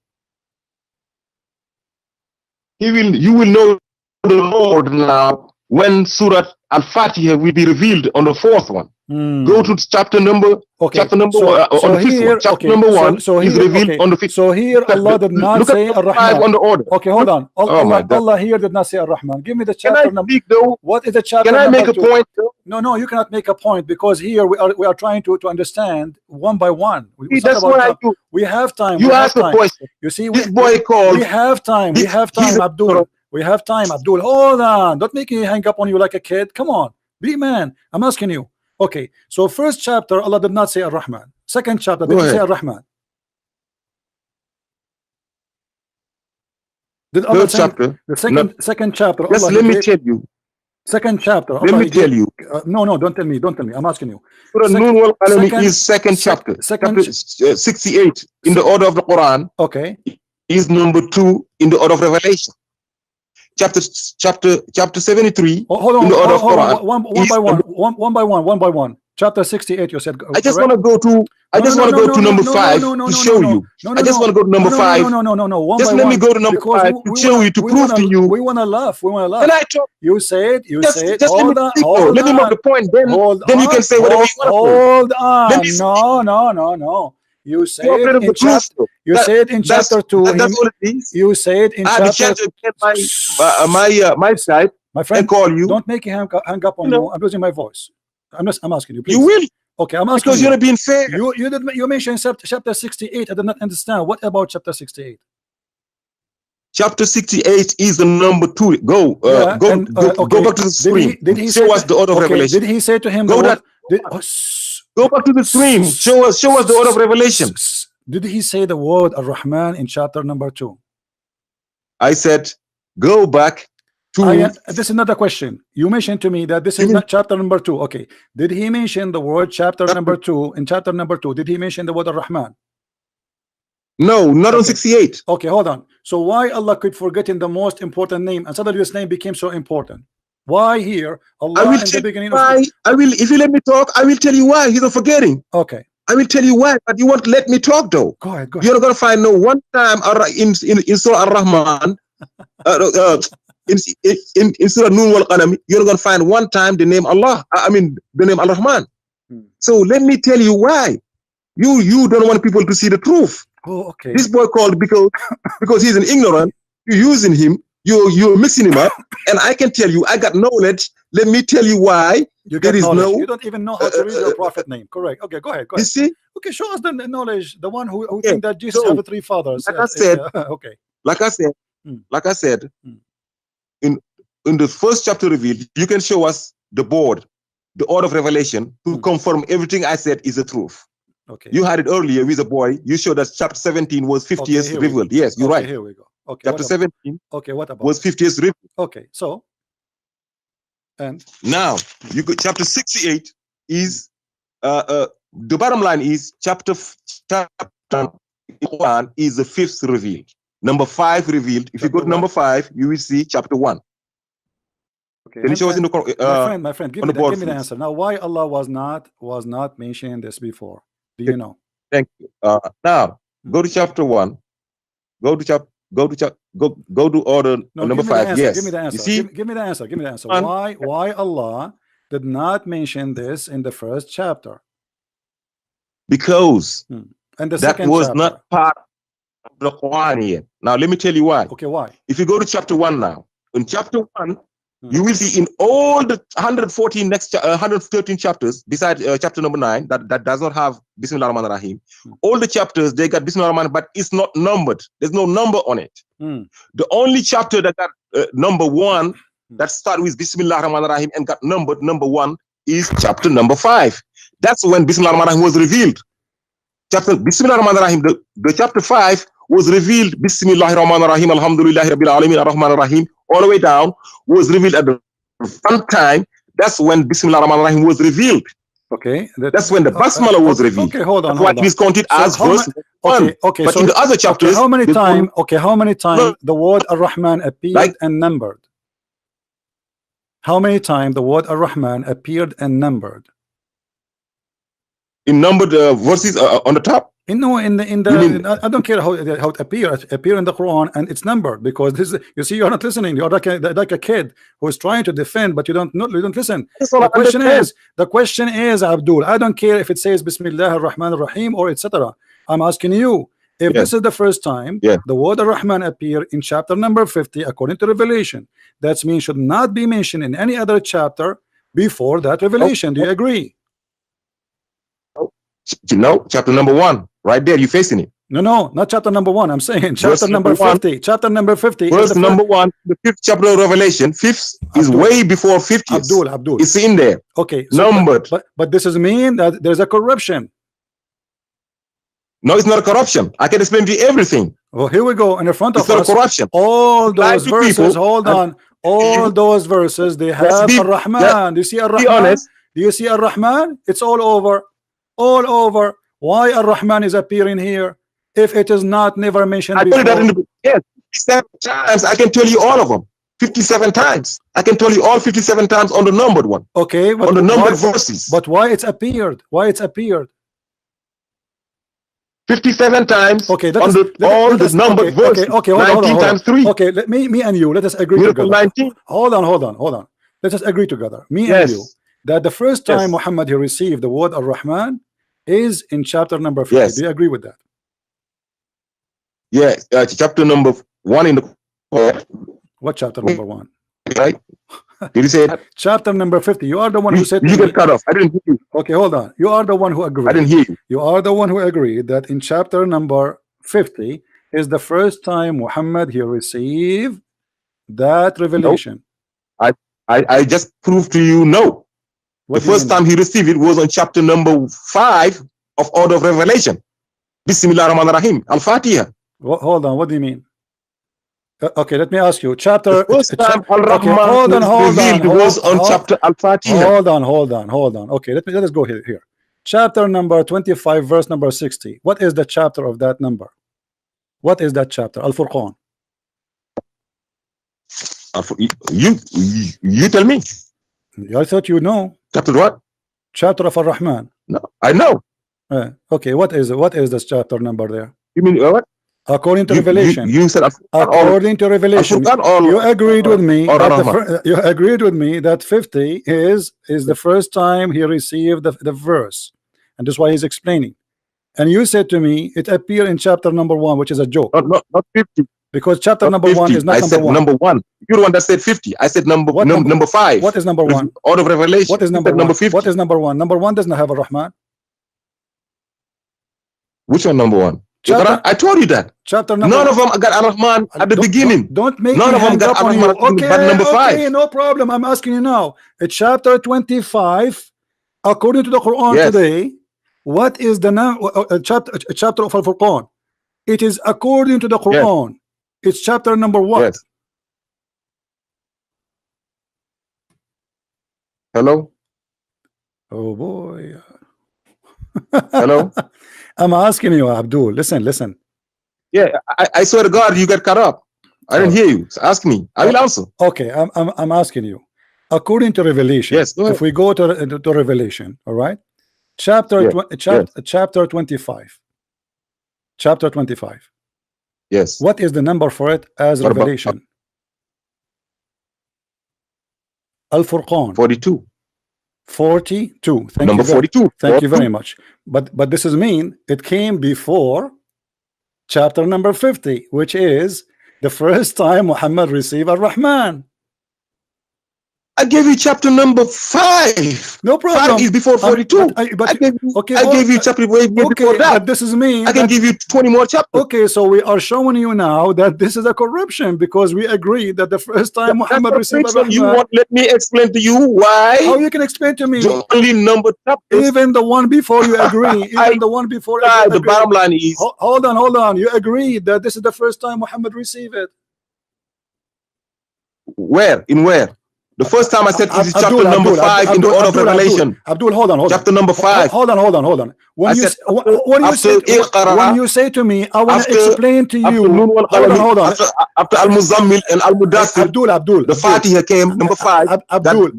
You will know the Lord now when Surah Al-Fatiha will be revealed on the fourth one. Go to chapter number. Okay. Chapter number on the fifth one. Chapter number 1 is revealed on the fifth. So here Allah did not say Ar Rahman. On the order. Okay, hold on. Allah here did not say Ar Rahman. Give me the chapter number. What is the chapter? Can I make a point? No, you cannot make a point, because here we are trying to understand one by one. That's what I do. We have time. You ask a question. You see, this boy called. We have time. Abdul. We have time, Abdul. Hold on. Don't make me hang up on you like a kid. Come on. Be man. I'm asking you. Okay. So first chapter, Allah did not say Ar Rahman. Second chapter, did he say Ar Rahman? Third chapter. The second chapter. Just let me tell you. Second chapter. Let me tell you. No, don't tell me. I'm asking you. Surah Noon wal Qalam is second chapter. Chapter 68 in the order of the Quran. Okay. Is number 2 in the order of Revelation. Chapter 73 hold on, in the order of Quran. One by one. Chapter 68, you said. I just want to go to. I just want to go to number 5 to show you. I just want to go to number 5. No. Just let me go to number 5 to show you, to prove to you. We want to laugh. Can I talk? You said. Just hold on. Let me make the point. Then you can say whatever you want. Hold on. No. You said in chapter. You said in chapter 2. That's all it is. You said in chapter. My side. My friend, and call you. Don't make me hang up on you. I'm losing my voice. I'm asking you. Please. You will. Okay, I'm asking because you're not being fair. You mentioned chapter 68. I did not understand. What about chapter 68? Chapter 68 is the number 2. Go back to the screen. Did he show us the order of revelation? Did he say to him? Go back to the screen. Show us the order of revelation. Did he say the word Ar Rahman in chapter number 2? I said, go back to. This is another question. You mentioned to me that this is not chapter number 2. Okay. Did he mention the word chapter number 2? In chapter number 2, did he mention the word Ar Rahman? No, not on 68. Okay, hold on. So why Allah could forget in the most important name, and suddenly this name became so important? Why here? Allah in the beginning. If you let me talk, I will tell you why. He's not forgetting. Okay. I will tell you why, but you won't let me talk though. Go ahead. You're not gonna find no one time in Surah Ar Rahman, in Surah Noon wal Qalam, you're not gonna find one time the name Allah. The name Al Rahman. So let me tell you why. You don't want people to see the truth. Oh, okay. This boy called because he's an ignorant. You're using him. You're mixing him up, and I can tell you, I got knowledge. Let me tell you why. You don't even know how to read your prophet name. Correct. Okay, go ahead. You see? Okay, show us the knowledge. The one who think that Jesus have 3 fathers. Like I said. Okay. Like I said. In the first chapter revealed, you can show us the order of revelation to confirm everything I said is the truth. Okay. You had it earlier with a boy. You showed us chapter 17 was 50 years revealed. Yes, you're right. Here we go. Okay. Chapter 17. Okay. What about was 50 years revealed? Okay. So. And now you go. Chapter 68 is the bottom line is chapter Quran is the 5th revealed. Number 5 revealed. If you go to number 5, you will see chapter 1. Okay. Can you show us in the my friend, give me the answer. Now, why Allah was not mentioning this before? Do you know? Thank you. Now go to chapter 1. Go to order number 5. Yes. Give me the answer. You see? Give me the answer. Give me the answer. Why Allah did not mention this in the first chapter? Because and the that was not part of the Quran yet. Now let me tell you why. Okay, why? If you go to chapter 1 now, in chapter 1, you will see in all the 113 chapters, besides chapter number 9, that does not have Bismillah Rahman and Ar Rahim. All the chapters, they got Bismillah Rahman, but it's not numbered. There's no number on it. The only chapter that got number 1 that start with Bismillah Rahman and Rahim and got numbered. Number 1 is chapter number 5. That's when Bismillah Rahman and Rahim was revealed. Chapter Bismillah Rahman and Rahim, the chapter 5 was revealed. Bismillah Rahman and Rahim, Alhamdulillahi Rabbil Alamin, Rahman and Rahim, all the way down was revealed at the front time. That's when Bismillah Rahman and Rahim was revealed. Okay, that's when the Basmala was revealed. Okay, hold on. That's what is counted as verse 1. Okay, but so in the other chapters, how many times? Okay, how many times the word Ar-Rahman appeared and numbered? How many times the word Ar-Rahman appeared and numbered? In numbered verses on the top. In the I don't care how it appears. Appear in the Quran and it's numbered, because this is, you see, you're not listening. You're like a kid who is trying to defend, but you don't listen. The question is, Abdul, I don't care if it says Bismillah Ar-Rahman Ar Rahim or etc. I'm asking you, if this is the first time the word Ar-Rahman appear in chapter number 50 according to Revelation, that means should not be mentioned in any other chapter before that revelation. Do you agree? No, chapter number 1, right there, you facing it. No, not chapter number 1. I'm saying chapter number 50. Chapter number 50. Verse number 1, the 5th chapter of Revelation. 5th is way before 50. Abdul, it's in there. Okay, so numbered. But this is mean that there's a corruption. No, it's not a corruption. I can explain to you everything. Well, here we go in the front of us. Corruption. All those verses. Hold on. All those verses, they have Ar-Rahman. Do you see Ar-Rahman? Be honest. Do you see Ar-Rahman? It's all over. All over. Why Ar-Rahman is appearing here if it is not never mentioned before? I told you that in the 57 times. I can tell you all of them. 57 times. I can tell you all 57 times on the numbered one. Okay, but on the numbered verses. But why it's appeared? Why it's appeared? 57 times. Okay, on the numbered verses. Okay, 19 times 3. Okay, me and you, let us agree together. 19. Hold on. Let us agree together. Me and you, that the first time Muhammad he received the word Ar-Rahman is in chapter number 50. Do you agree with that? Yeah, chapter number 1 in the What chapter number 1? Right? Did you say that? Chapter number 50. You are the one who said you get cut off. I didn't hear you. Okay, hold on. You are the one who agreed. I didn't hear you. You are the one who agreed that in chapter number 50 is the first time Muhammad he received that revelation. Nope. I just proved to you no. The first time he received it was on chapter number 5 of Order of Revelation. Bismillah Rahman and Rahim, Al-Fatiha. Hold on, what do you mean? Okay, let me ask you. Chapter. The first time Al-Rahman was on chapter Al-Fatiha. Hold on. Okay, let us go here. Chapter number 25, verse number 60. What is the chapter of that number? What is that chapter? Al-Furqan. You tell me. I thought you know. Chapter what? Chapter of Ar-Rahman. No, I know. Okay, what is this chapter number there? You mean what? According to Revelation. You said according to Revelation. You agreed with me. You agreed with me that 50 is the first time he received the verse, and that's why he's explaining. And you said to me it appeared in chapter number 1, which is a joke. Not 50. Because chapter number 1 is not I said number 1. You're the one that said 50. I said number 5. What is number 1? Order of Revelation. What is number 1? Number 50. What is number 1? Number 1 does not have a Rahman. Which one number 1? I told you that. Chapter number None of them got Ar-Rahman at the beginning. Don't make None me of them got Ar-Rahman but number 5. Okay, no problem. I'm asking you now. It's chapter 25, according to the Quran today. What is the chapter of Al-Furqan? It is according to the Quran. It's chapter number 1. Hello? Oh boy. Hello? I'm asking you, Abdul. Listen. Yeah, I swear to God, you got cut up. I didn't hear you. So ask me. I will answer. Okay, I'm asking you. According to Revelation, if we go to Revelation, all right? Chapter 25. Chapter 25. Yes. What is the number for it as Revelation? Al-Furqan. 42. 42. Number 42. Thank you very much. But this is mean it came before chapter number 50, which is the first time Muhammad received Ar-Rahman. I gave you chapter number 5. No problem. 5 is before 42. I gave you chapter way before that. But this is me. I can give you 20 more chapters. Okay, so we are showing you now that this is a corruption because we agree that the first time Muhammad received Rahman. You want let me explain to you why? How you can explain to me? The only number chapters. Even the one before you agree. Even the one before. The bottom line is. Hold on. You agree that this is the first time Muhammad received it. Where? In where? The first time I said this is chapter number 5 in the order of Revelation. Abdul, hold on. Chapter number 5. Hold on. When you say to me, I want to explain to you. Hold on. After Al-Muzammil and Al-Mudassir, Abdul, the Fatiha came number 5. Abdul,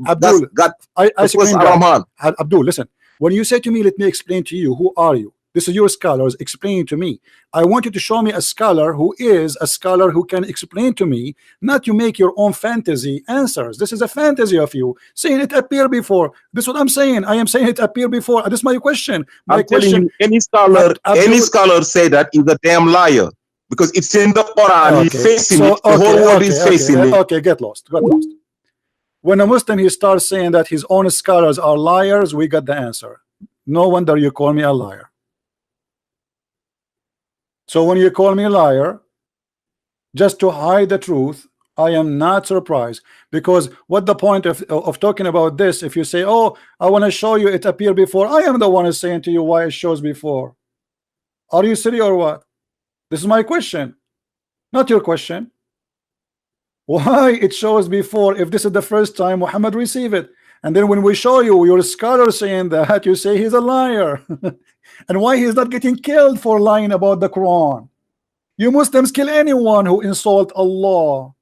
Rahman. Abdul, listen. When you say to me, let me explain to you, who are you? This is your scholars explaining to me. I want you to show me a scholar who is a scholar who can explain to me, not you make your own fantasy answers. This is a fantasy of you saying it appeared before. This is what I'm saying. I am saying it appeared before. This is my question. I'm telling you, any scholar say that is a damn liar because it's in the Quran. He's facing it. The whole world is facing it. Okay, get lost. When a Muslim he starts saying that his own scholars are liars, we got the answer. No wonder you call me a liar. So when you call me a liar just to hide the truth, I am not surprised, because what the point of talking about this if you say, oh, I want to show you it appeared before? I am the one who's saying to you why it shows before. Are you silly or what? This is my question, not your question. Why it shows before if this is the first time Muhammad received it? And then when we show you your scholar saying that, you say he's a liar. And why he's not getting killed for lying about the Quran? You Muslims kill anyone who insult Allah.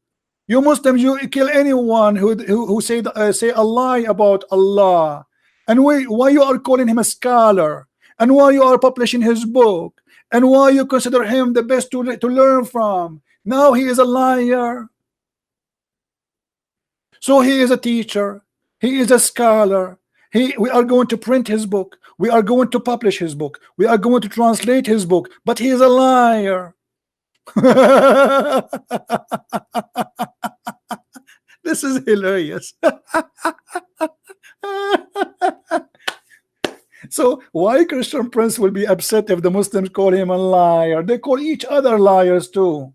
You Muslims, you kill anyone who say a lie about Allah. And why you are calling him a scholar? And why you are publishing his book? And why you consider him the best to learn from? Now he is a liar. So he is a teacher. He is a scholar. We are going to print his book. We are going to publish his book. We are going to translate his book. But he is a liar. This is hilarious. So why Christian Prince will be upset if the Muslims call him a liar? They call each other liars too.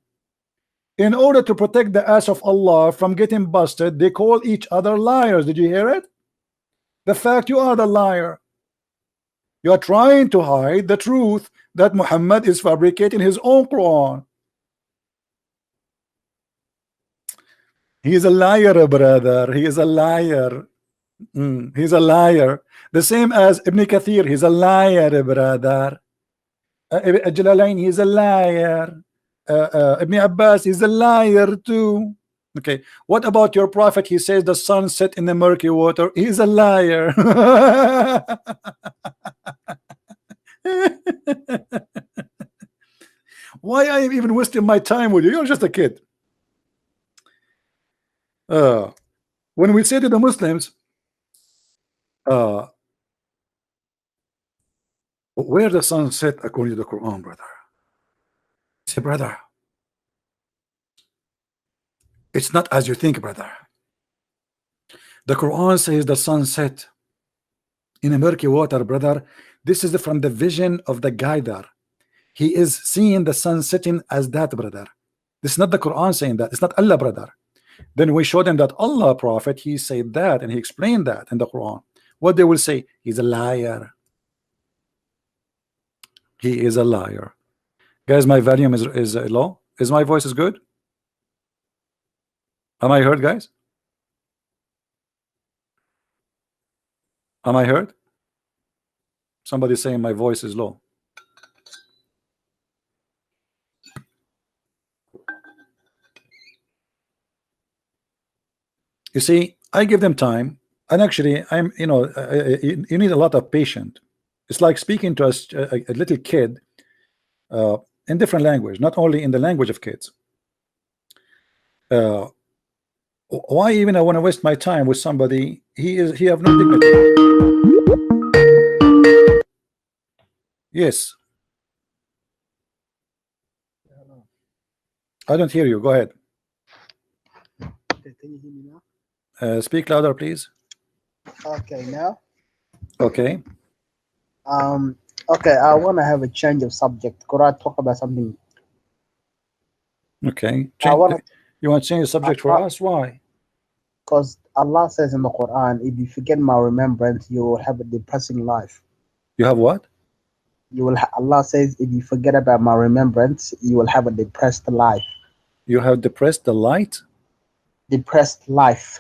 In order to protect the ass of Allah from getting busted, they call each other liars. Did you hear it? The fact you are the liar. You are trying to hide the truth that Muhammad is fabricating his own Quran. He is a liar, brother. He is a liar. He's a liar. The same as Ibn Kathir. He's a liar, brother. Jalalain, he's a liar. Ibn Abbas is a liar too. Okay, what about your prophet? He says the sun set in the murky water. He's a liar. Why I am even wasting my time with you? You're just a kid. When we say to the Muslims, where the sun set according to the Quran, brother? Say, brother, it's not as you think, brother. The Quran says the sun set in a murky water, brother. This is from the vision of the guider. He is seeing the sun setting as that, brother. This is not the Quran saying that. It's not Allah, brother. Then we show them that Allah prophet, he said that and he explained that in the Quran. What they will say, he's a liar. He is a liar. Guys, my volume is low. Is my voice is good? Am I heard, guys? Am I heard? Somebody saying my voice is low. You see, I give them time, and actually, you need a lot of patience. It's like speaking to a little kid in different language, not only in the language of kids. Why even I want to waste my time with somebody? He have no dignity. Yes. I don't hear you. Go ahead. Can you hear me now? Speak louder, please. Okay, now. Okay. Okay, I want to have a change of subject. Could I talk about something? Okay. I want You want to change the subject for us? Why? because Allah says in the Quran, if you forget my remembrance, you will have a depressing life. You have what? You will. Allah says, if you forget about my remembrance, you will have a depressed life. You have depressed the light? Depressed life.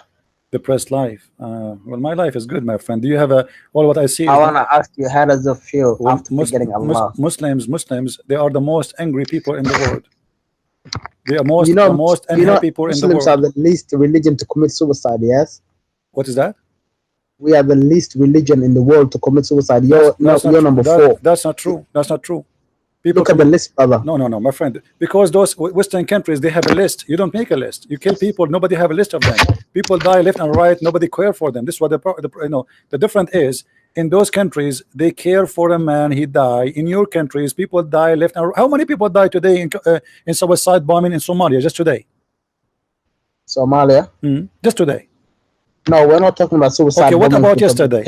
Depressed life. Well, my life is good, my friend. Do you have a? Well, what I see. I want to ask you, how does it feel after forgetting Allah? Muslims, they are the most angry people in the world. They are the most angry people in the world. Muslims are the least religion to commit suicide. Yes. What is that? We are the least religion in the world to commit suicide. You're number 4. That's not true. That's not true. People look at the list, brother. No, my friend. Because those Western countries, they have a list. You don't make a list. You kill people. Nobody have a list of them. People die left and right. Nobody care for them. This is what the difference is. In those countries, they care for a man. He die. In your countries, people die left and right. How many people die today in suicide bombing in Somalia? Just today. Somalia. Just today. No, we're not talking about suicide. Okay, what about yesterday?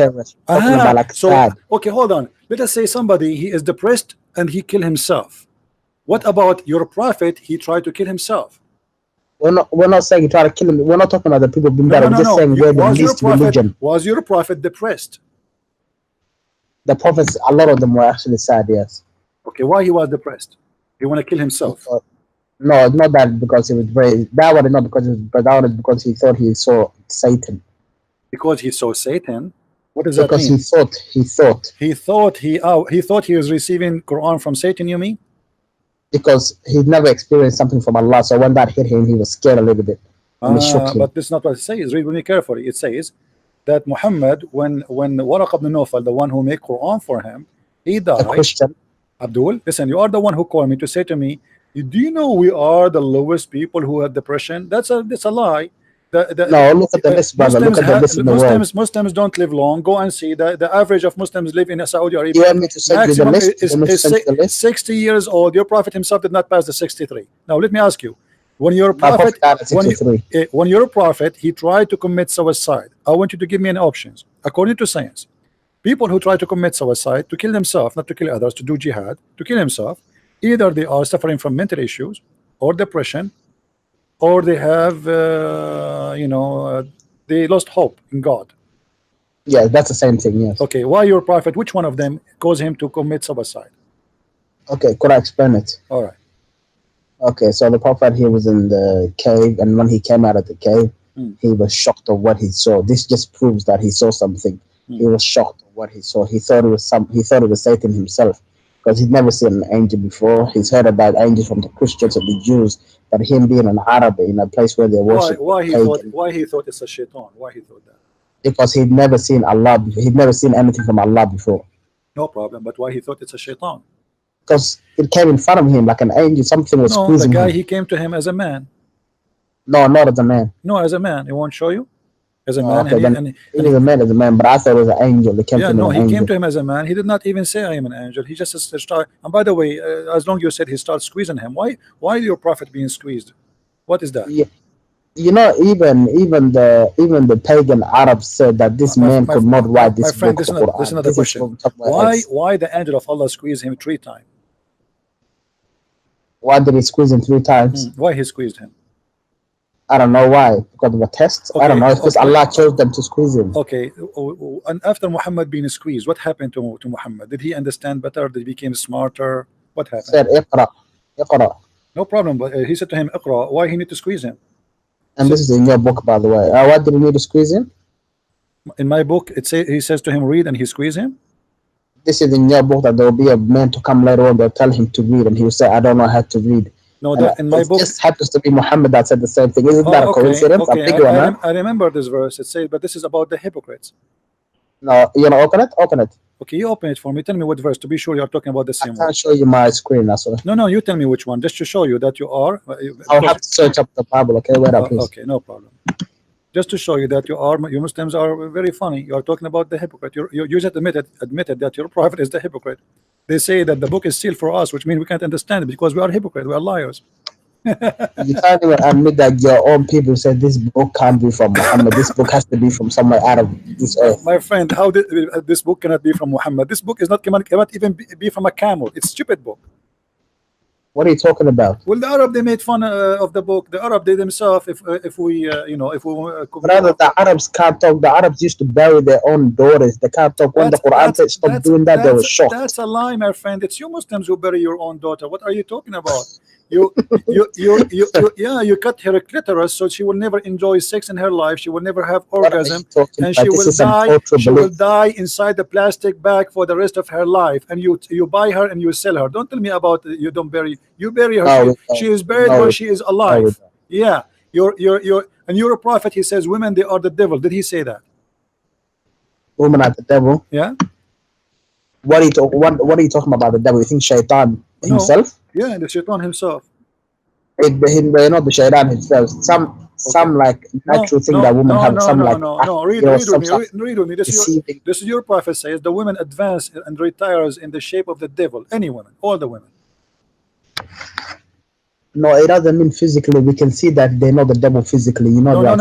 Okay, hold on. Let us say somebody, he is depressed and he kill himself. What about your prophet? He tried to kill himself. We're not saying he tried to kill him. We're not talking about the people being better. We're just saying we're the least religion. Was your prophet depressed? The prophets, a lot of them were actually sad, yes. Okay, why he was depressed? He want to kill himself. No, not that because he was very. That one is not because he was, but that one is because he thought he saw Satan. Because he saw Satan. What does that mean? Because he thought he was receiving Qur'an from Satan. You mean? Because he'd never experienced something from Allah, so when that hit him, he was scared a little bit. And it shook him. But this is not what it says. Read with me carefully. It says that Muhammad, when Waraq ibn Nawfal, the one who made Qur'an for him, he died. A Christian. Abdul, listen, you are the one who called me to say to me, do you know we are the lowest people who have depression? That's a lie. No, look at the list, brother. Look at the list in the world. Muslims don't live long. Go and see the average of Muslims live in Saudi Arabia. You want me to send you the list? Is 60 years old. Your prophet himself did not pass the 63. Now let me ask you, when your prophet he tried to commit suicide, I want you to give me an options. According to science, people who try to commit suicide, to kill themselves, not to kill others, to do jihad, to kill himself, either they are suffering from mental issues or depression, or they have they lost hope in God. Yeah, that's the same thing. Yes. Okay, why your prophet, which one of them caused him to commit suicide? Okay, could I explain it? All right. Okay, so the prophet, he was in the cave, and when he came out of the cave, he was shocked of what he saw. This just proves that he saw something. He was shocked of what he saw. He thought it was Satan himself, because he'd never seen an angel before. He's heard about angels from the Christians and the Jews, but him being an Arab in a place where they worship. Why he thought it's a shaitan? Why he thought that? Because he'd never seen Allah before. He'd never seen anything from Allah before. No problem, but why he thought it's a shaitan? Because it came in front of him like an angel. Something was squeezing him. The guy, he came to him as a man. No, not as a man. No, as a man. He won't show you? As a man. Okay, he was a man as a man, but I thought it was an angel. He came to him as an angel. He came to him as a man. He did not even say I am an angel. He just started. And by the way, as long as you said he started squeezing him, why your prophet being squeezed? What is that? Yeah. You know, even the pagan Arabs said that this man could not write this book. This is another question. Why the angel of Allah squeezed him 3 times? Why did he squeeze him 3 times? Why he squeezed him? I don't know why. Because of a test? Okay, I don't know. Because Allah chose them to squeeze him. Okay. And after Muhammad being squeezed, what happened to Muhammad? Did he understand better? Did he become smarter? What happened? He said, Iqra. No problem. But he said to him, Iqra. Why he need to squeeze him? And this is in your book, by the way. Why did he need to squeeze him? In my book, he says to him, read, and he squeeze him. This is in your book that there will be a man to come later on. They'll tell him to read, and he will say, "I don't know how to read." No, in my book, it just happens to be Muhammad that said the same thing. Isn't that a coincidence? Okay. I remember this verse. It says, but this is about the hypocrites. No, you know, open it. Open it. Okay, you open it for me. Tell me what verse, to be sure you're talking about the same one. I can't show you my screen, that's all. No, you tell me which one, just to show you that you are. I'll have to search up the Bible, okay? Wait up, please. Okay, no problem. Just to show you that you Muslims are very funny. You are talking about the hypocrite. You just admitted that your prophet is the hypocrite. They say that the book is sealed for us, which means we can't understand it because we are hypocrites, we are liars. You can't even admit that your own people said this book can't be from Muhammad. This book has to be from somewhere out of this earth. My friend, how did this book cannot be from Muhammad? This book is not cannot even be from a camel. It's a stupid book. What are you talking about? Well, the Arab, they made fun of the book. The Arab, they themselves, if we you know, if we Brother, the Arabs can't talk. The Arabs used to bury their own daughters. They can't talk. When the Quran said stop doing that, they were shocked. That's a lie, my friend. It's you Muslims who bury your own daughter. What are you talking about? Yeah, you cut her clitoris so she will never enjoy sex in her life. She will never have orgasm, and she will die inside the plastic bag for the rest of her life. And you buy her and you sell her. Don't tell me about you don't bury. You bury her. No, she is buried where she is alive. Yeah, and you're a prophet. He says women, they are the devil. Did he say that? Women are the devil. Yeah. What are you talking about the devil? You think Shaitan himself? Yeah, the Shaitan himself. Not the Shaitan himself. Some like natural thing that women have. Read with me. This is your prophet says the women advance and retires in the shape of the devil. Any women, all the women. No, it doesn't mean physically. We can see that they're not the devil physically. You know. No.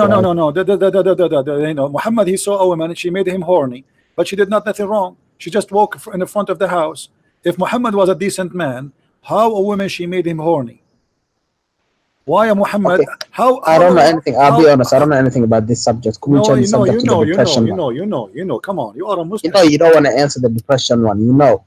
Muhammad, he saw a woman and she made him horny, but she did nothing wrong. She just walked in the front of the house. If Muhammad was a decent man, how a woman she made him horny? Why a Muhammad? Okay. I don't know anything. I'll be honest. I don't know anything about this subject. Could we change the subject to the depression? You know. Come on, you are a Muslim. You don't want to answer the depression one. You know.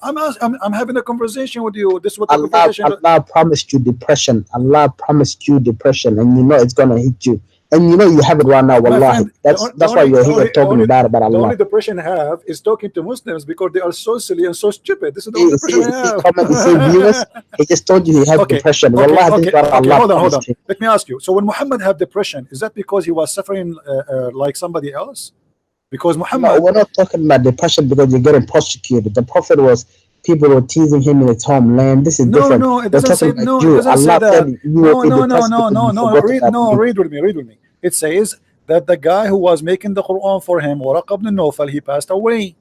I'm having a conversation with you. This is what Allah promised you depression. Allah promised you depression, and you know it's gonna hit you. And you know you have it right now, wallahi. That's why you're here talking about Allah. The only depression I have is talking to Muslims because they are so silly and so stupid. This is the only depression I have. He just told you he had depression. Wallahi, hold on. Let me ask you. So when Muhammad had depression, is that because he was suffering like somebody else? Because Muhammad... No, we're not talking about depression because you're getting prosecuted. The Prophet was... People were teasing him in his homeland. This is different. No, it doesn't say it doesn't say that. No, read with me. It says that the guy who was making the Quran for him, Waraq ibn Nawfal, he passed away.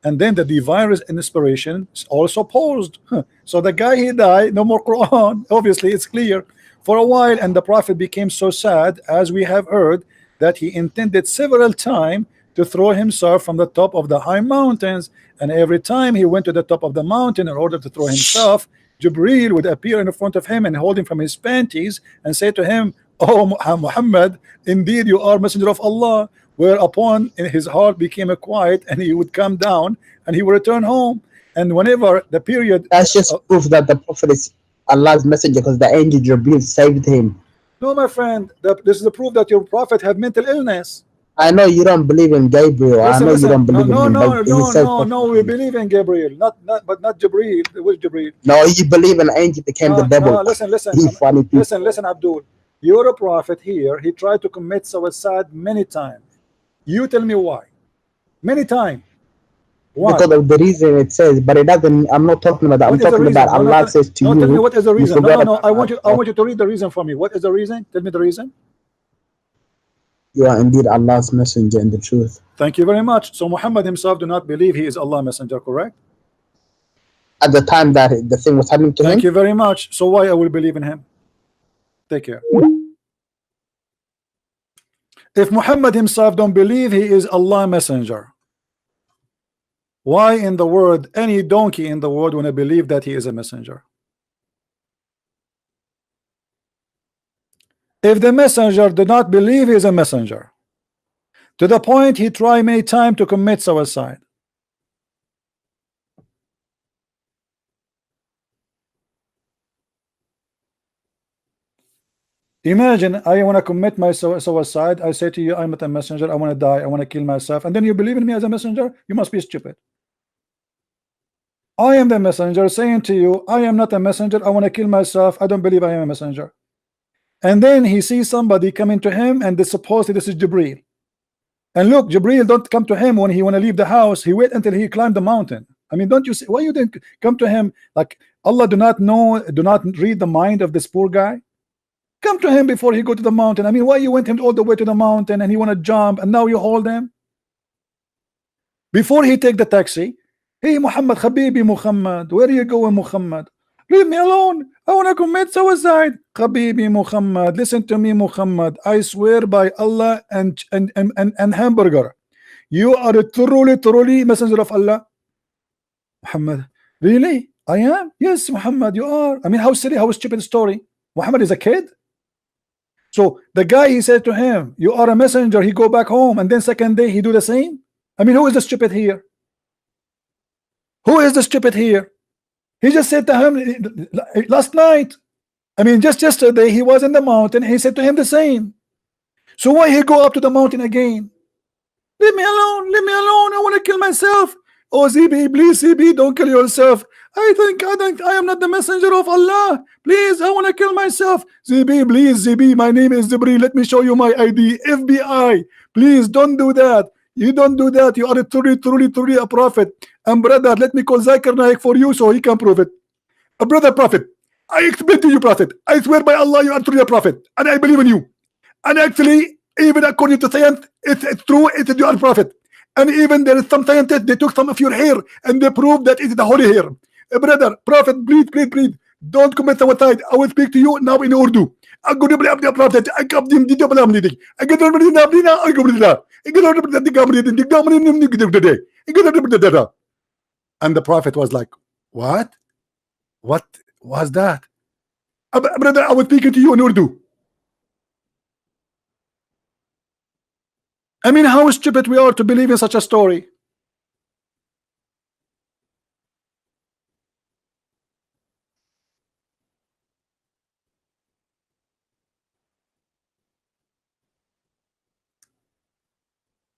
And then the divine inspiration also paused. So the guy, he died, no more Quran. Obviously, it's clear. For a while, and the Prophet became so sad, as we have heard, that he intended several times to throw himself from the top of the high mountains, and every time he went to the top of the mountain in order to throw himself, Jibreel would appear in front of him and hold him from his panties and say to him, "Oh Muhammad, indeed you are messenger of Allah," whereupon his heart became quiet and he would come down and he would return home. And whenever the period... That's just proof that the Prophet is Allah's messenger, because the angel Jibreel saved him. No, my friend, this is the proof that your prophet had mental illness. I know you don't believe in Gabriel. I know you don't believe in him. No, we believe in Gabriel, but not Jibreel. Which Jibreel? No, you believe an angel became the devil. No, listen, Abdul. You're a prophet here. He tried to commit suicide many times. You tell me why? Many times. Why? Because of the reason it says, but it doesn't. I'm not talking about that. I'm talking about Allah says to you. Tell me what is the reason. No. I want you to read the reason for me. What is the reason? Tell me the reason. You are indeed Allah's messenger in the truth. Thank you very much. So Muhammad himself do not believe he is Allah's messenger, correct? At the time that the thing was happening to him. Thank you very much. So why I will believe in him? Take care. If Muhammad himself don't believe he is Allah's messenger, why in the world any donkey in the world want to believe that he is a messenger? If the messenger did not believe he is a messenger, to the point he tried many times to commit suicide, imagine I want to commit my suicide. I say to you, I'm not a messenger. I want to die. I want to kill myself. And then you believe in me as a messenger? You must be stupid. I am the messenger saying to you, I am not a messenger. I want to kill myself. I don't believe I am a messenger. And then he sees somebody coming to him, and supposedly this is Jibreel. And look, Jibreel don't come to him when he want to leave the house. He wait until he climbed the mountain. I mean, don't you see why you didn't come to him? Like Allah do not read the mind of this poor guy. Come to him before he go to the mountain. I mean, why you went him all the way to the mountain and he want to jump, and now you hold him before he take the taxi? Hey Muhammad, Habibi Muhammad, where are you going, Muhammad? leave me alone, I want to commit suicide. Habibi Muhammad, listen to me, Muhammad, I swear by Allah and hamburger, you are a truly messenger of Allah. Muhammad, really? I am? Yes, Muhammad, you are. I mean, how silly, how stupid story. Muhammad is a kid. So the guy, he said to him, you are a messenger. He go back home, and then second day he do the same. I mean, who is the stupid here? Who is the stupid here? He just said to him last night, I mean, just yesterday he was in the mountain. He said to him the same. So why he go up to the mountain again? Leave me alone, leave me alone, I want to kill myself. Oh, ZB, please, ZB, don't kill yourself. I think I am not the messenger of Allah. Please, I want to kill myself. ZB, please, ZB, my name is Zibri. Let me show you my ID. FBI, please don't do that. You don't do that. You are a truly a prophet. And brother, let me call Zakir Naik for you so he can prove it. A brother prophet, I explain to you, prophet. I swear by Allah, you are truly a prophet, and I believe in you. And actually, even according to science, it's true. You are a prophet. And even there is some scientists, they took some of your hair and they proved that it is the holy hair. Brother, prophet, please, don't commit suicide. I will speak to you now in Urdu. And the prophet was like, what? What was that? Brother, I was speaking to you in Urdu. I mean, how stupid we are to believe in such a story.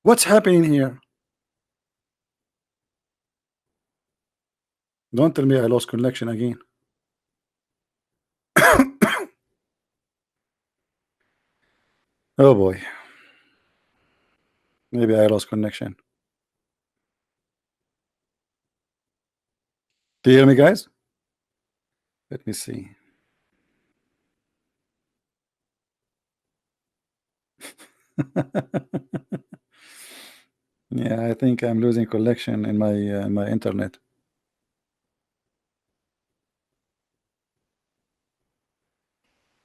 What's happening here? Don't tell me I lost connection again. Oh boy. Maybe I lost connection. Do you hear me, guys? Let me see. Yeah, I think I'm losing connection in my internet.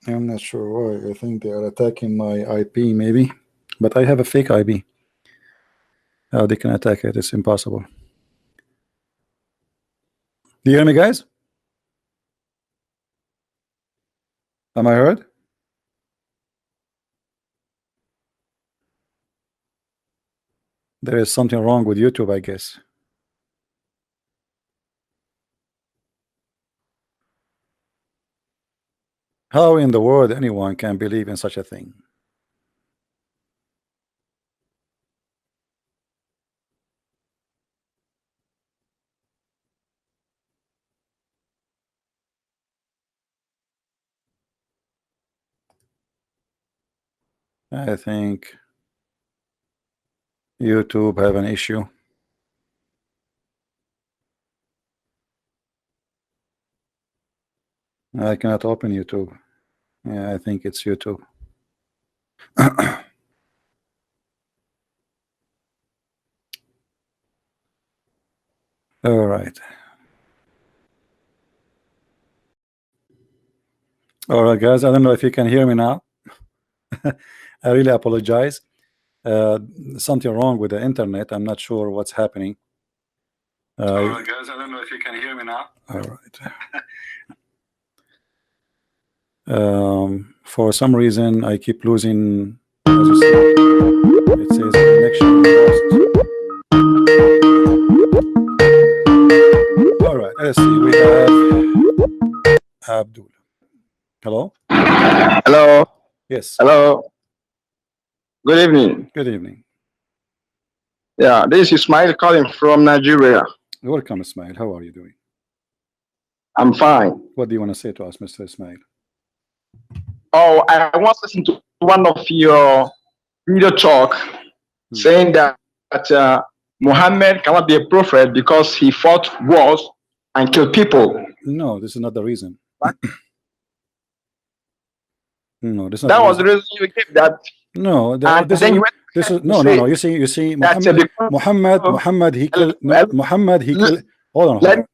I'm not sure why. I think they are attacking my IP maybe, but I have a fake IP. How they can attack it? It's impossible. Do you hear me, guys? Am I heard? There is something wrong with YouTube, I guess. How in the world anyone can believe in such a thing? I think YouTube have an issue. I cannot open YouTube. Yeah, I think it's YouTube. All right. All right, guys. I don't know if you can hear me now. I really apologize. Something wrong with the internet. I'm not sure what's happening. All right, guys. I don't know if you can hear me now. All right. For some reason, I keep losing. As you see, it says connection lost. All right. Let's see. We have Abdul. Hello. Hello. Yes. Hello. Good evening. Good evening. Yeah, this is Ismail calling from Nigeria. Welcome, Ismail. How are you doing? I'm fine. What do you want to say to us, Mr. Ismail? Oh, I once listened to one of your video talk saying that Muhammad cannot be a prophet because he fought wars and killed people. No, this is not the reason. No, this is that was the reason you gave that. No, this is no. You see, Muhammad he killed. Muhammad he killed. Hold on.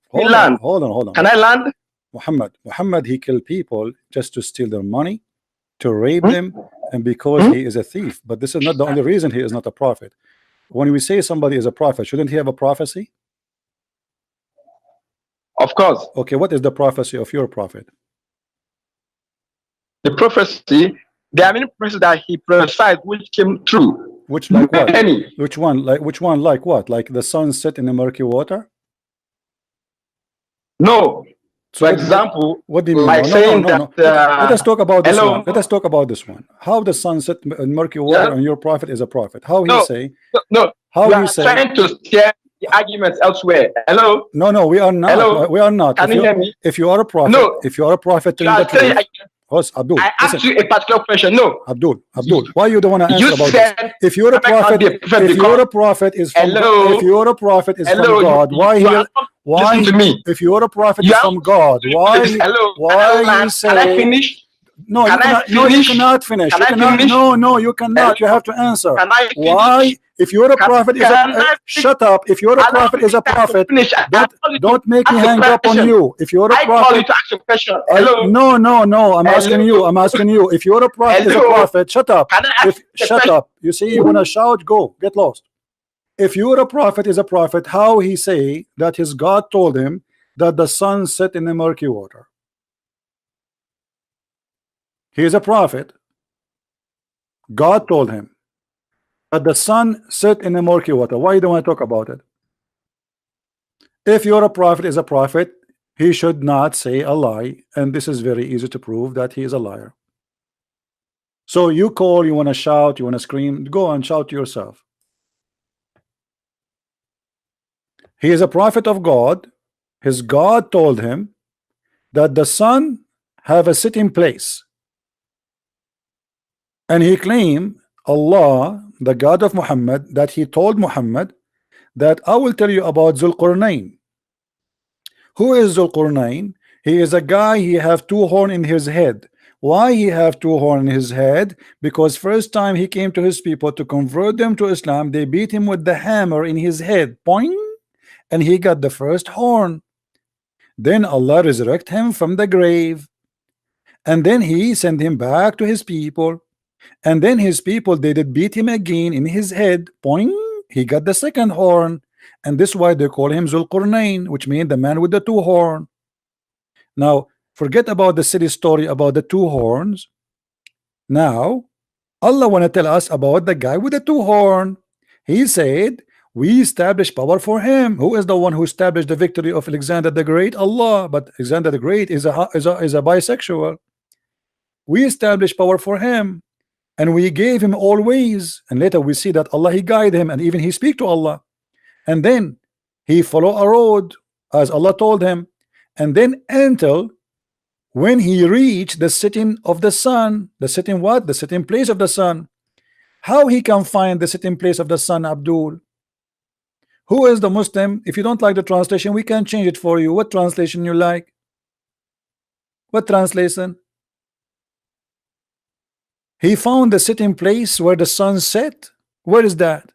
Can I land? Muhammad, he killed people just to steal their money, to rape them, and because he is a thief. But this is not the only reason he is not a prophet. When we say somebody is a prophet, shouldn't he have a prophecy? Of course. Okay, what is the prophecy of your prophet? The prophecy, there are many prophecies that he prophesied which came true. Which, like what? Many. Which one? Like what? Like the sun set in the murky water? No. So For example, what do you mean? like saying No. that. Let us talk about this hello? one. Let us talk about this one. How the sun set in murky water and your prophet is a prophet? How he say? No. How you he are say? trying to share the arguments elsewhere. Hello? No, we are not. Hello? We are not. Can you hear me? If you are a prophet, No. if you are a prophet, You telling are the truth. saying, Abdul, I asked you a particular question. No. Abdul, why you don't want to You answer about said this? If you're a Muhammad prophet, cannot be a prophet if you're a because- prophet is from Hello? if you're a prophet is Hello? from God, why you he? are not Why? listening to me. If you're a prophet You is are- from God, why? Hello? Why you Can I say? finish? No, you Can I cannot. No, you finish? cannot finish. Can You I cannot. finish? No, you cannot. You have to answer. Can I finish? Why? If you're a prophet, is a can I shut up. If you're a prophet, is a prophet. Don't make me hang up on you. If you're a I call you prophet, to ask a question. Hello? no. I'm asking you. Hello? I'm asking you. If you're a prophet, is a Hello? prophet. Shut up. Can I ask If a shut question? up. You see, you wanna shout? Go get lost. If you're a prophet, is a prophet. How he say that his God told him that the sun set in the murky water? He is a prophet. God told him that the sun set in the murky water. Why don't I talk about it? If you're a prophet, is a prophet, he should not say a lie, and this is very easy to prove that he is a liar. So you call, you want to shout, you want to scream, go and shout to yourself. He is a prophet of God. His God told him that the sun have a sitting place, and he claimed Allah, the God of Muhammad, that he told Muhammad that I will tell you about Zulqarnain. Who is Zulqarnain? He is a guy, he have two horns in his head. Why he have two horns in his head? Because first time he came to his people to convert them to Islam, they beat him with the hammer in his head, poing, and he got the first horn. Then Allah resurrect him from the grave, and then he sent him back to his people, and then his people, they did beat him again in his head, poing, he got the second horn, and this is why they call him Zulqarnain, which means the man with the two horns. Now forget about the silly story about the two horns. Now Allah want to tell us about the guy with the two horns. He said we establish power for him. Who is the one who established the victory of Alexander the Great? Allah. But Alexander the Great is a bisexual. We establish power for him, and we gave him all ways, and later we see that Allah, he guide him, and even he speak to Allah, and then he follow a road as Allah told him, and then until when he reached the sitting of the sun. The sitting what? The sitting place of the sun. How he can find the sitting place of the sun, Abdul? Who is the Muslim? If you don't like the translation, we can change it for you. What translation you like? What translation? He found the sitting place where the sun set. Where is that?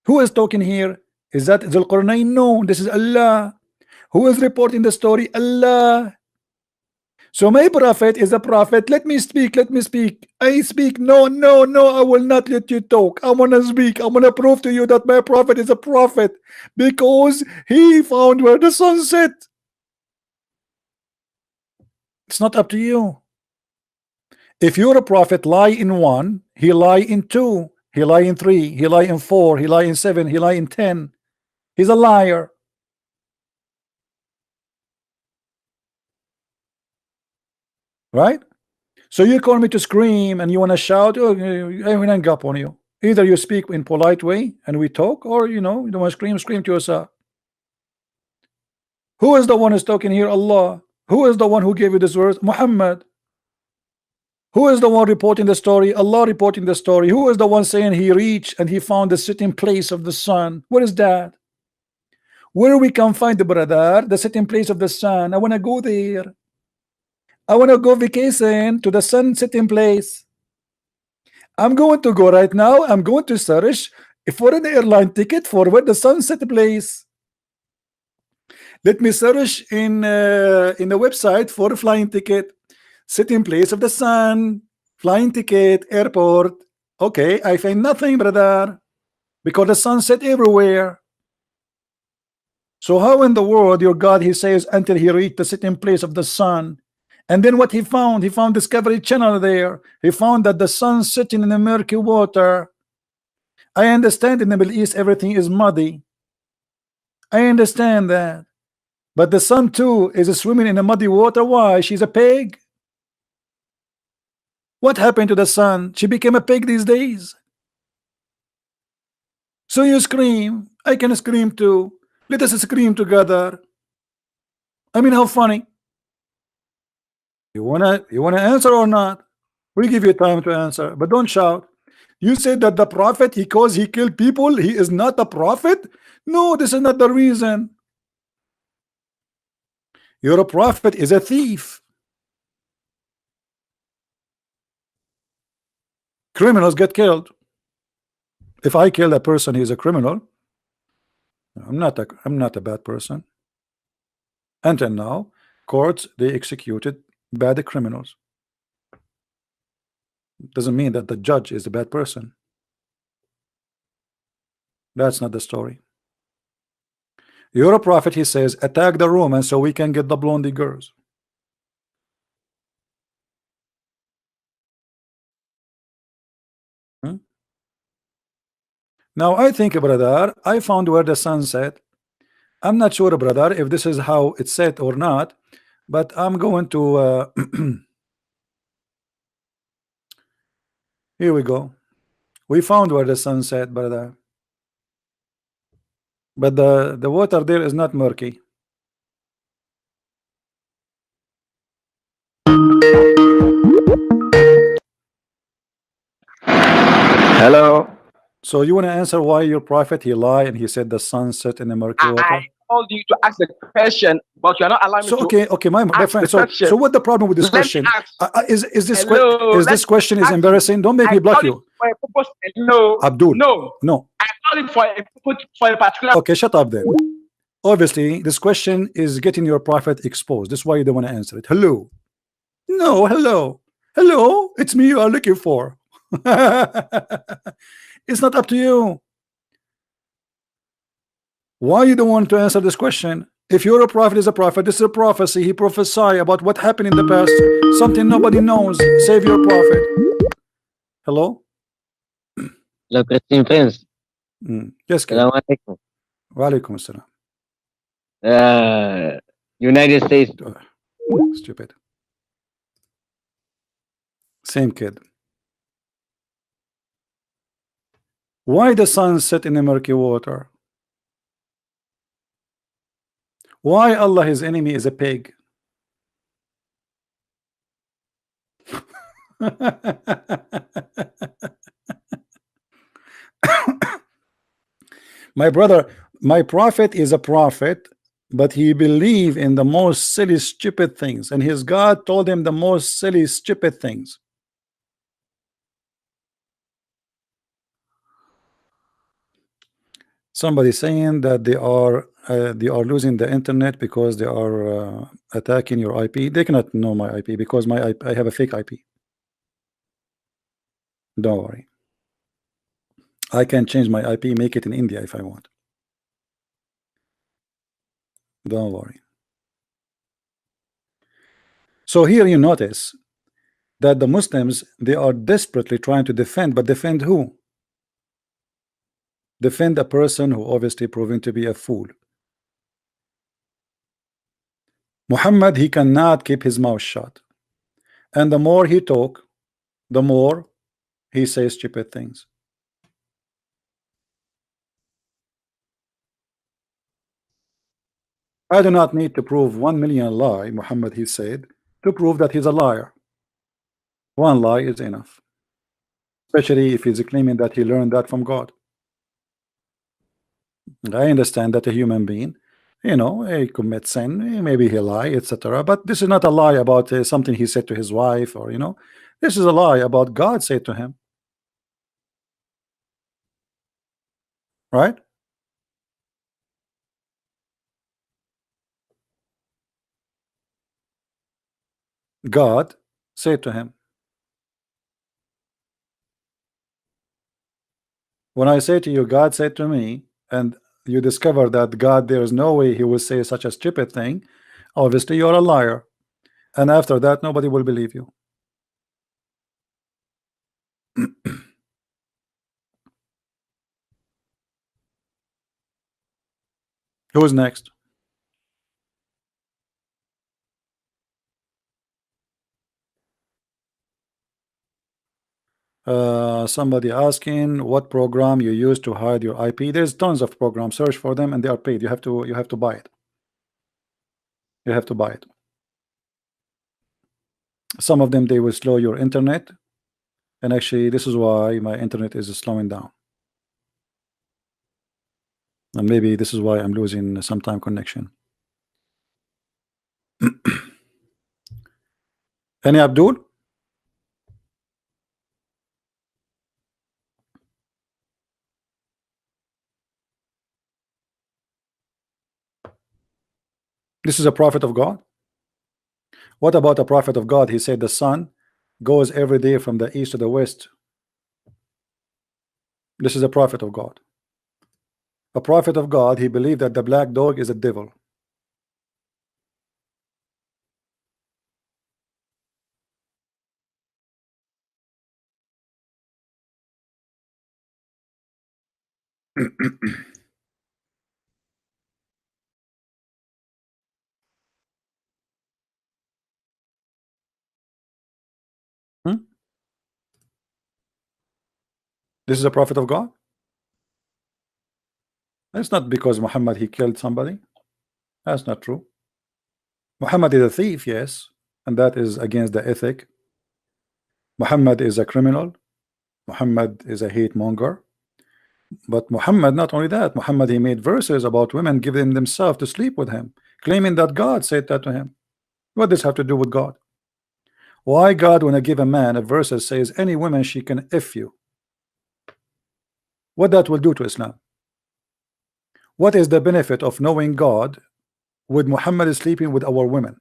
Who is talking here? Is that Zulqarnain? No, this is Allah. Who is reporting the story? Allah. So my prophet is a prophet. Let me speak. Let me speak. I speak. No, I will not let you talk. I want to speak. I want to prove to you that my prophet is a prophet because he found where the sun set. It's not up to you. If you're a prophet, lie in one, he lie in two, he lie in three, he lie in four, he lie in seven, he lie in 10. He's a liar. Right? So you call me to scream and you want to shout, oh, I will hang up on you. Either you speak in polite way and we talk, or you don't want to scream to yourself. Who is the one who's talking here? Allah. Who is the one who gave you this verse? Muhammad. Who is the one reporting the story? Allah reporting the story. Who is the one saying he reached and he found the sitting place of the sun? What is that? Where we can find the brother, the sitting place of the sun? I want to go there. I want to go vacation to the sun sitting place. I'm going to go right now. I'm going to search for an airline ticket for where the sun set place. Let me search in the website for a flying ticket. Sit in place of the sun, flying ticket, airport. Okay, I find nothing, brother, because the sun set everywhere. So how in the world your God, he says, until he reached the sitting place of the sun? And then what he found Discovery Channel there. He found that the sun sitting in the murky water. I understand in the Middle East everything is muddy. I understand that. But the sun too is swimming in the muddy water. Why? She's a pig. What happened to the sun? She became a pig these days. So you scream. I can scream too. Let us scream together. I mean, how funny. You wanna answer or not? We give you time to answer, but don't shout. You said that the prophet, because he killed people, he is not a prophet? No, this is not the reason. Your prophet is a thief. Criminals get killed. If I kill a person, he's a criminal. I'm not a bad person. Until now, courts, they executed bad criminals. Doesn't mean that the judge is a bad person. That's not the story. You're a prophet, he says, attack the Romans so we can get the blondie girls. Now I think, brother, I found where the sun set. I'm not sure, brother, if this is how it's set or not, but I'm going to here we go. We found where the sun set, brother. But the water there is not murky. Hello. So you want to answer why your prophet, he lied and he said the sun set in the murky water? I told you to ask the question, but you're not allowing me to. Okay, my friend. So what the problem with this question? Is this question is embarrassing? Don't make me block you. For a purpose, no, Abdul. No. I called it for a particular. Okay, shut up then. Obviously, this question is getting your prophet exposed. That's why you don't want to answer it. Hello. No, hello. Hello, it's me you are looking for. It's not up to you. Why you don't want to answer this question? If you're a prophet, is a prophet. This is a prophecy. He prophesied about what happened in the past. Something nobody knows. Save your prophet. Hello? Hello, Christian friends. Yes, Assalamu alaikum. Wa alaikum assalam. United States. Stupid. Same kid. Why the sun set in the murky water? Why Allah, his enemy, is a pig? My brother, my prophet is a prophet, but he believed in the most silly, stupid things, and his God told him the most silly, stupid things. Somebody saying that they are losing the internet because they are attacking your IP. They cannot know my IP because my IP, I have a fake IP. Don't worry. I can change my IP, make it in India if I want. Don't worry. So here you notice that the Muslims, they are desperately trying to defend, but defend who? Defend a person who obviously proven to be a fool. Muhammad, he cannot keep his mouth shut, and the more he talk, the more he says stupid things. I do not need to prove 1 million lie, Muhammad, he said, to prove that he's a liar. One lie is enough, especially if he's claiming that he learned that from God. I understand that a human being, you know, he commits sin, maybe he lie, etc. But this is not a lie about something he said to his wife, or, you know, this is a lie about God said to him. Right? God said to him. When I say to you, God said to me, and you discover that God, there is no way he will say such a stupid thing, obviously you're a liar. And after that, nobody will believe you. Who's next? Somebody asking what program you use to hide your IP. There's tons of programs. Search for them, and they are paid. You have to buy it. You have to buy it. Some of them, they will slow your internet, and actually this is why my internet is slowing down, and maybe this is why I'm losing sometime connection. Any Abdul? This is a prophet of God. What about a prophet of God? He said the sun goes every day from the east to the west. This is a prophet of God. A prophet of God, he believed that the black dog is a devil. This is a prophet of God. It's not because Muhammad he killed somebody. That's not true. Muhammad is a thief, yes, and that is against the ethic. Muhammad is a criminal. Muhammad is a hate monger. But Muhammad, not only that, Muhammad he made verses about women giving themselves to sleep with him, claiming that God said that to him. What does this have to do with God? Why God, when I give a man a verse that says any woman she can F you? What that will do to Islam? What is the benefit of knowing God with Muhammad is sleeping with our women?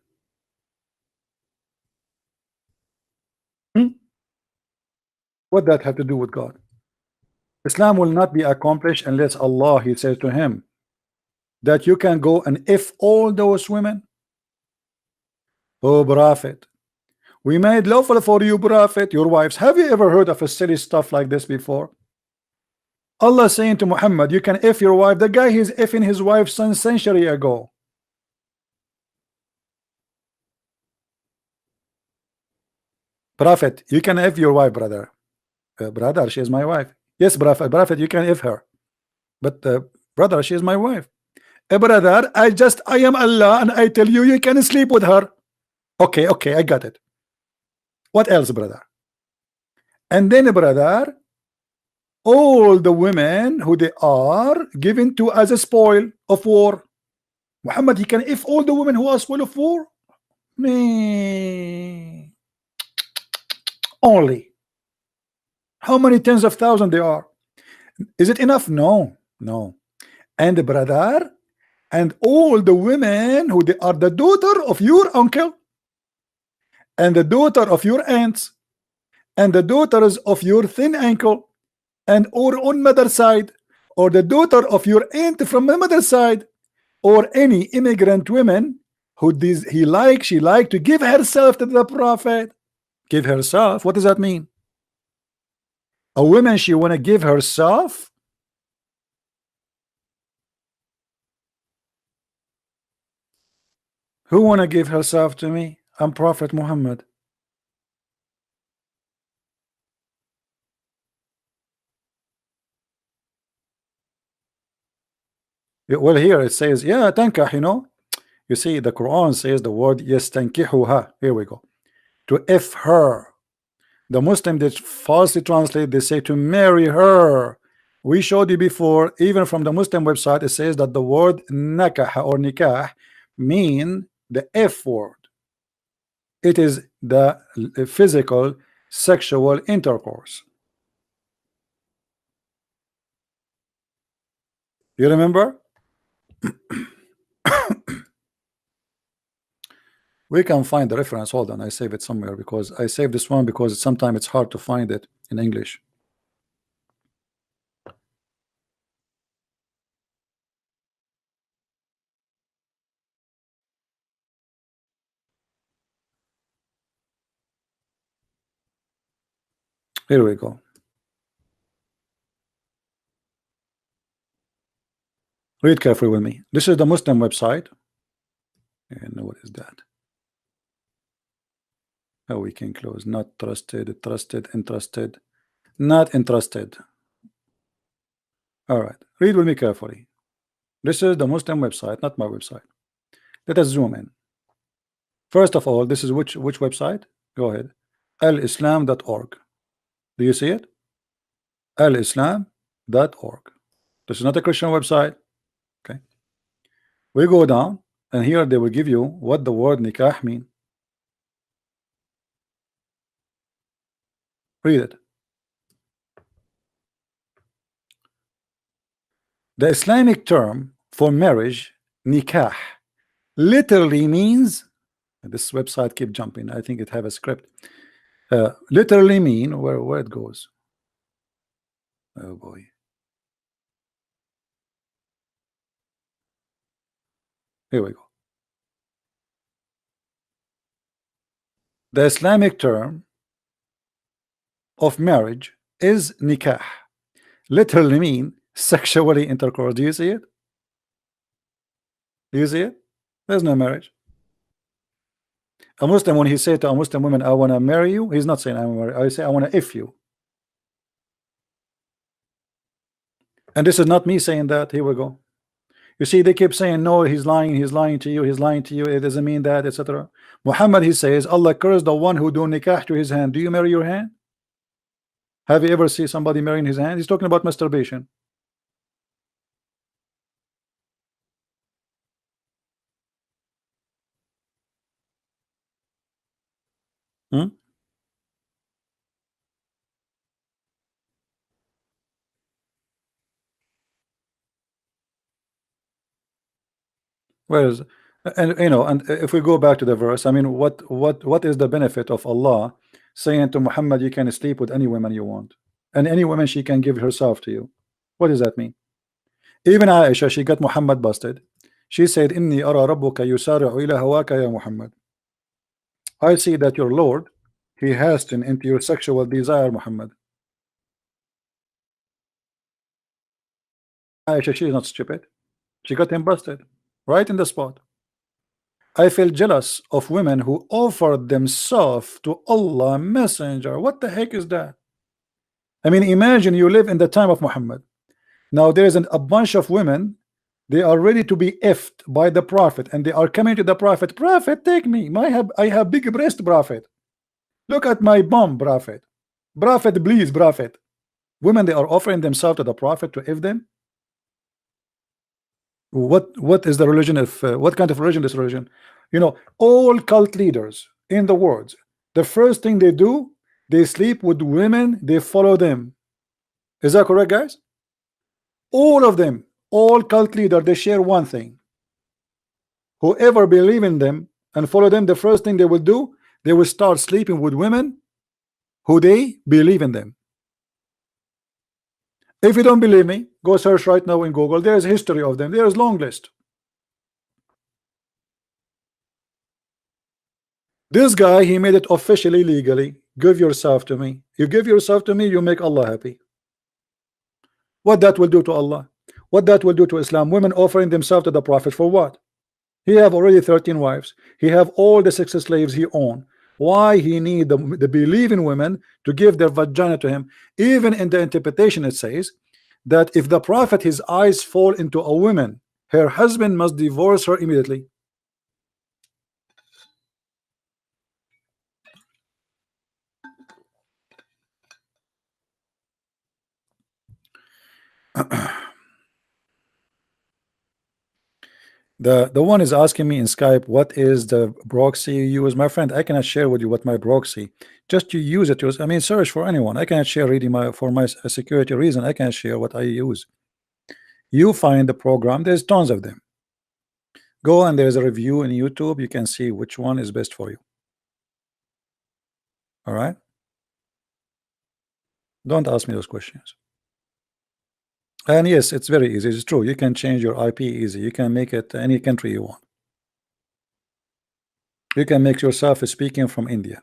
What that have to do with God? Islam will not be accomplished unless Allah he says to him that you can go and F all those women. Oh prophet, we made lawful for you, prophet, your wives. Have you ever heard of a silly stuff like this before? Allah saying to Muhammad, you can F your wife. The guy he's effing his wife some century ago. Prophet, you can F your wife, brother. Brother, she is my wife. Yes, prophet, you can F her. But brother, she is my wife. Brother, I am Allah and I tell you, you can sleep with her. Okay, I got it. What else, brother? And then, brother, all the women who they are given to as a spoil of war. Muhammad, he can F all the women who are spoil of war. Me. Only. How many tens of thousands they are? Is it enough? No. And brother, and all the women who they are the daughter of your uncle, and the daughter of your aunts, and the daughters of your thin uncle, and or on mother's side, or the daughter of your aunt from the mother's side, or any immigrant women who she like to give herself to the prophet. Give herself, what does that mean? A woman she want to give herself? Who want to give herself to me? I'm Prophet Muhammad. Well, here it says, yeah, tankah, you know. You see, the Quran says the word yastankihuha. Here we go. To F her. The Muslim that falsely translate, they say to marry her. We showed you before, even from the Muslim website, it says that the word nakah or nikah mean the F word. It is the physical sexual intercourse. You remember? We can find the reference. Hold on, I save it somewhere because I saved this one because sometimes it's hard to find it in English. Here we go. Read carefully with me. This is the Muslim website. And what is that? Oh, we can close. Not trusted, trusted, entrusted, not interested. All right. Read with me carefully. This is the Muslim website, not my website. Let us zoom in. First of all, this is which website? Go ahead. alislam.org. Do you see it? alislam.org. This is not a Christian website. Okay. We go down, and here they will give you what the word nikah mean. Read it. The Islamic term for marriage, nikah, literally means, this website keep jumping, I think it have a script, literally mean, where it goes, oh boy, here we go. The Islamic term of marriage is nikah, literally mean sexually intercourse. Do you see it? Do you see it? There's no marriage. A Muslim, when he say to a Muslim woman, I want to marry you, he's not saying I want to marry you. I say I want to if you. And this is not me saying that. Here we go. You see, they keep saying no, he's lying to you, he's lying to you, it doesn't mean that, etc. Muhammad, he says, Allah cursed the one who do nikah to his hand. Do you marry your hand? Have you ever seen somebody marrying his hand? He's talking about masturbation. Hmm? Whereas, and you know, and if we go back to the verse, I mean, what is the benefit of Allah saying to Muhammad, you can sleep with any woman you want, and any woman she can give herself to you? What does that mean? Even Aisha, she got Muhammad busted. She said, Inni ara rabbuka yusari'u ila hawaka ya Muhammad. I see that your Lord, he hastened into your sexual desire, Muhammad. Aisha, she is not stupid. She got him busted right in the spot. I feel jealous of women who offered themselves to Allah Messenger. What the heck is that? I mean, imagine you live in the time of Muhammad. Now there is a bunch of women, they are ready to be effed by the Prophet, and they are coming to the Prophet. Prophet, take me. I have big breast, Prophet. Look at my bum, Prophet. Prophet, please, Prophet. Women, they are offering themselves to the Prophet to if them. What is the religion of what kind of religion is religion? You know, all cult leaders in the world, the first thing they do, they sleep with women, they follow them. Is that correct, guys? All of them, all cult leaders, they share one thing. Whoever believe in them and follow them, the first thing they will do, they will start sleeping with women who they believe in them. If you don't believe me, go search right now in Google. There is a history of them. There is long list. This guy, he made it officially legally. Give yourself to me. You give yourself to me, you make Allah happy. What that will do to Allah? What that will do to Islam? Women offering themselves to the Prophet for what? He have already 13 wives. He have all the 6 slaves he own. Why he need the believing women to give their vagina to him? Even in the interpretation it says that if the Prophet, his eyes fall into a woman, her husband must divorce her immediately. The one is asking me in Skype, what is the proxy you use? My friend, I cannot share with you what my proxy. Just you use it. I mean, search for anyone. I cannot share really for my security reason. I cannot share what I use. You find the program. There's tons of them. Go and there's a review in YouTube. You can see which one is best for you. All right. Don't ask me those questions. And yes, it's very easy. It's true. You can change your IP easy. You can make it any country you want. You can make yourself speaking from India.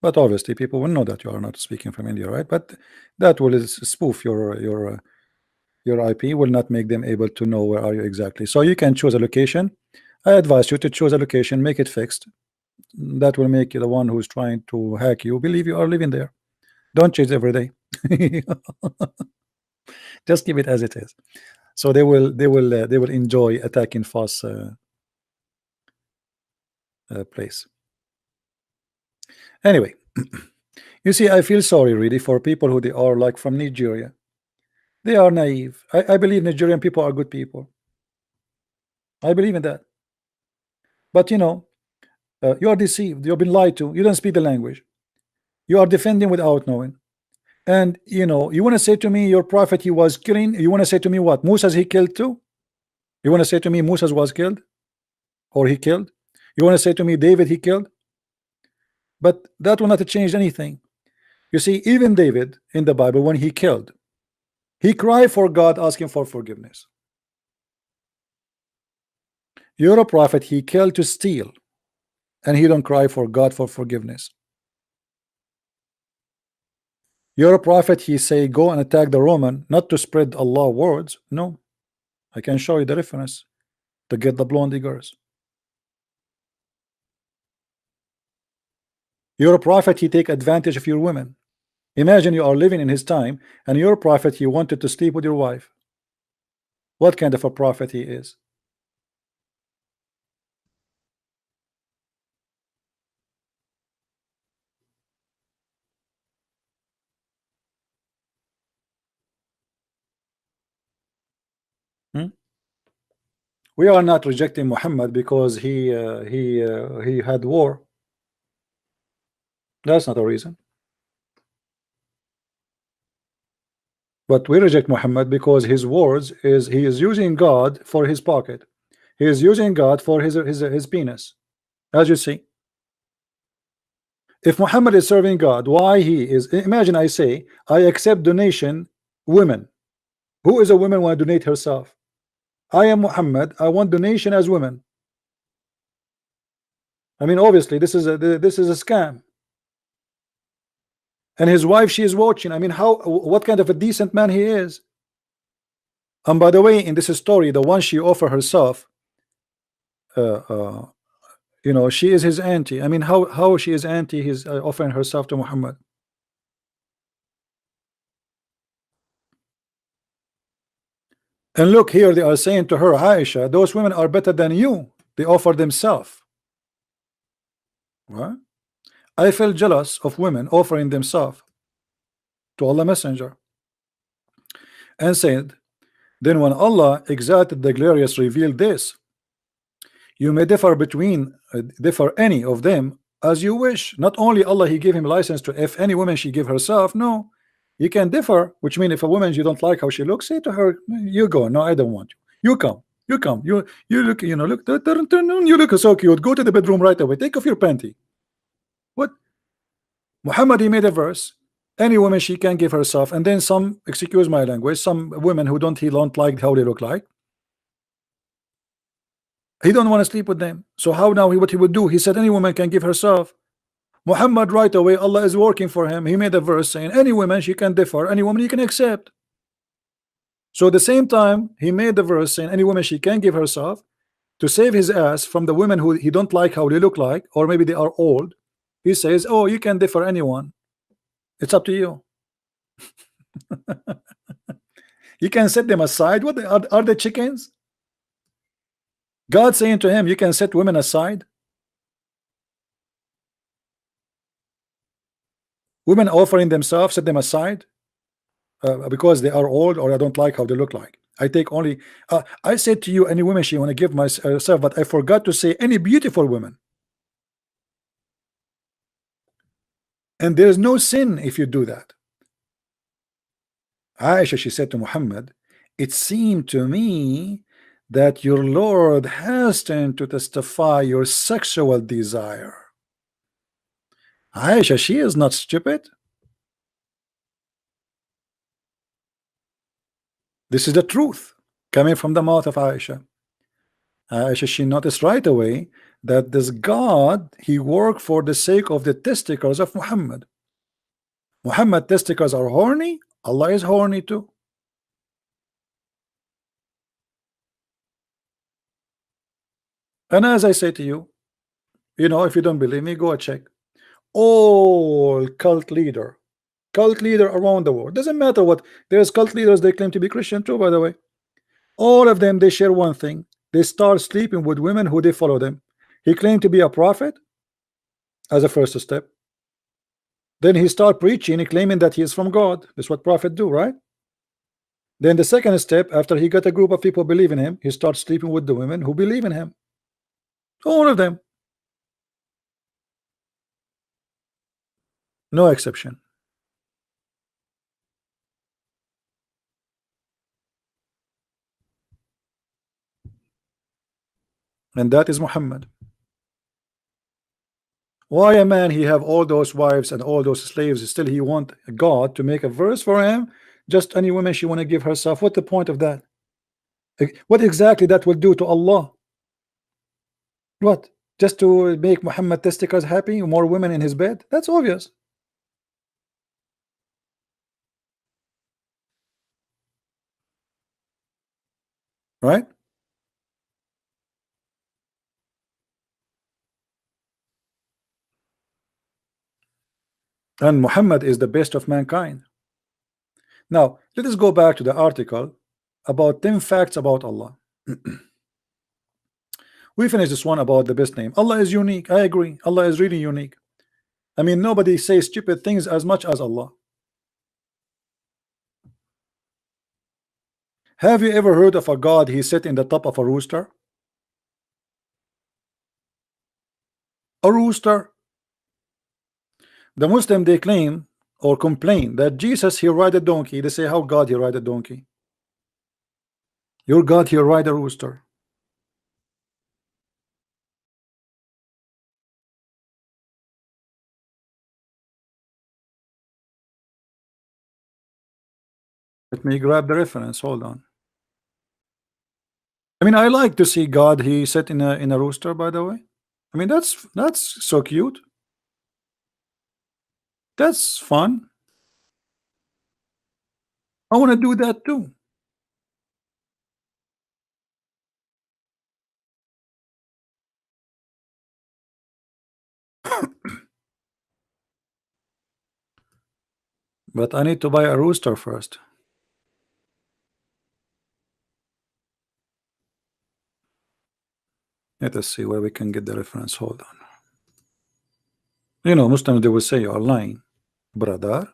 But obviously people will know that you are not speaking from India, right? But that will spoof your IP, will not make them able to know where are you exactly. So you can choose a location. I advise you to choose a location, make it fixed. That will make you the one who's trying to hack you believe you are living there. Don't change every day. Just keep it as it is. So they will enjoy attacking false place. Anyway, you see, I feel sorry really for people who they are like from Nigeria. They are naive. I believe Nigerian people are good people. I believe in that. But you know, you are deceived. You've been lied to. You don't speak the language. You are defending without knowing. And you know, you want to say to me your prophet he was killing. You want to say to me what? Musa's he killed too? You want to say to me Musa's was killed? Or he killed? You want to say to me David he killed? But that will not change anything. You see, even David in the Bible, when he killed, he cried for God asking for forgiveness. You're a prophet, he killed to steal, and he don't cry for God for forgiveness. You're a prophet, he say go and attack the Roman, not to spread Allah words. No, I can show you the reference to get the blondie girls. You're a prophet, he take advantage of your women. Imagine you are living in his time and you're a prophet, he wanted to sleep with your wife. What kind of a prophet he is? We are not rejecting Muhammad because he had war. That's not a reason. But we reject Muhammad because his words is he is using God for his pocket. He is using God for his penis. As you see, if Muhammad is serving God, why he is? Imagine I say I accept donation women. Who is a woman want to donate herself? I am Muhammad. I want donation as women. I mean, obviously, this is a scam. And his wife, she is watching. I mean, what kind of a decent man he is. And by the way, in this story, the one she offered herself, you know, she is his auntie. I mean, how she is auntie? He's offering herself to Muhammad. And look here, they are saying to her, Aisha, those women are better than you. They offer themselves. What? I feel jealous of women offering themselves to Allah Messenger. And said, then when Allah exalted the glorious revealed this, you may differ any of them as you wish. Not only Allah he gave him license to if any woman she give herself. No, you can differ, which means if a woman you don't like how she looks, say to her, you go. No, I don't want you. You come. You come. You look. You know. Look. You look so cute. Go to the bedroom right away. Take off your panty. What? Muhammad he made a verse. Any woman she can give herself, and then some, excuse my language, some women who don't like how they look like. He don't want to sleep with them. So how now what he would do? He said any woman can give herself. Muhammad right away, Allah is working for him. He made a verse saying any woman she can differ, any woman you can accept. So at the same time, he made the verse saying any woman she can give herself to save his ass from the women who he don't like how they look like, or maybe they are old. He says, oh, you can differ anyone. It's up to you. You can set them aside. What are they chickens? God saying to him, you can set women aside. Women offering themselves, set them aside because they are old or I don't like how they look like. I take only I said to you any women she want to give myself, but I forgot to say any beautiful women. And there is no sin if you do that. Aisha, she said to Muhammad, it seemed to me that your Lord hastened to testify your sexual desire. Aisha, she is not stupid. This is the truth coming from the mouth of Aisha. Aisha, she noticed right away that this God, he worked for the sake of the testicles of Muhammad. Muhammad testicles are horny, Allah is horny too. And as I say to you, you know, if you don't believe me, go and check. All cult leader around the world, doesn't matter what, there's cult leaders, they claim to be Christian too, by the way. All of them, they share one thing: they start sleeping with women who they follow them. He claimed to be a prophet as a first step. Then he start preaching and claiming that he is from God. That's what prophets do, right? Then the second step, after he got a group of people believe in him, he starts sleeping with the women who believe in him. All of them, no exception. And that is Muhammad. Why a man, he have all those wives and all those slaves, still he want God to make a verse for him? Just any woman she want to give herself. What the point of that? What exactly that will do to Allah? What? Just to make Muhammad testicles happy, more women in his bed? That's obvious. Right? And Muhammad is the best of mankind. Now, let us go back to the article about 10 facts about Allah. We finished this one about the best name. Allah is unique. I agree. Allah is really unique. I mean, nobody says stupid things as much as Allah. Have you ever heard of a God he sat in the top of a rooster? A rooster. The Muslim, they claim or complain that Jesus, he ride a donkey. They say, how God he ride a donkey? Your God, he ride a rooster. Let me grab the reference. Hold on. I mean, I like to see God, he sat in a rooster, by the way. I mean, that's so cute. That's fun. I want to do that too. But I need to buy a rooster first. Let us see where we can get the reference. Hold on. You know, Muslims, they will say you are lying, brother.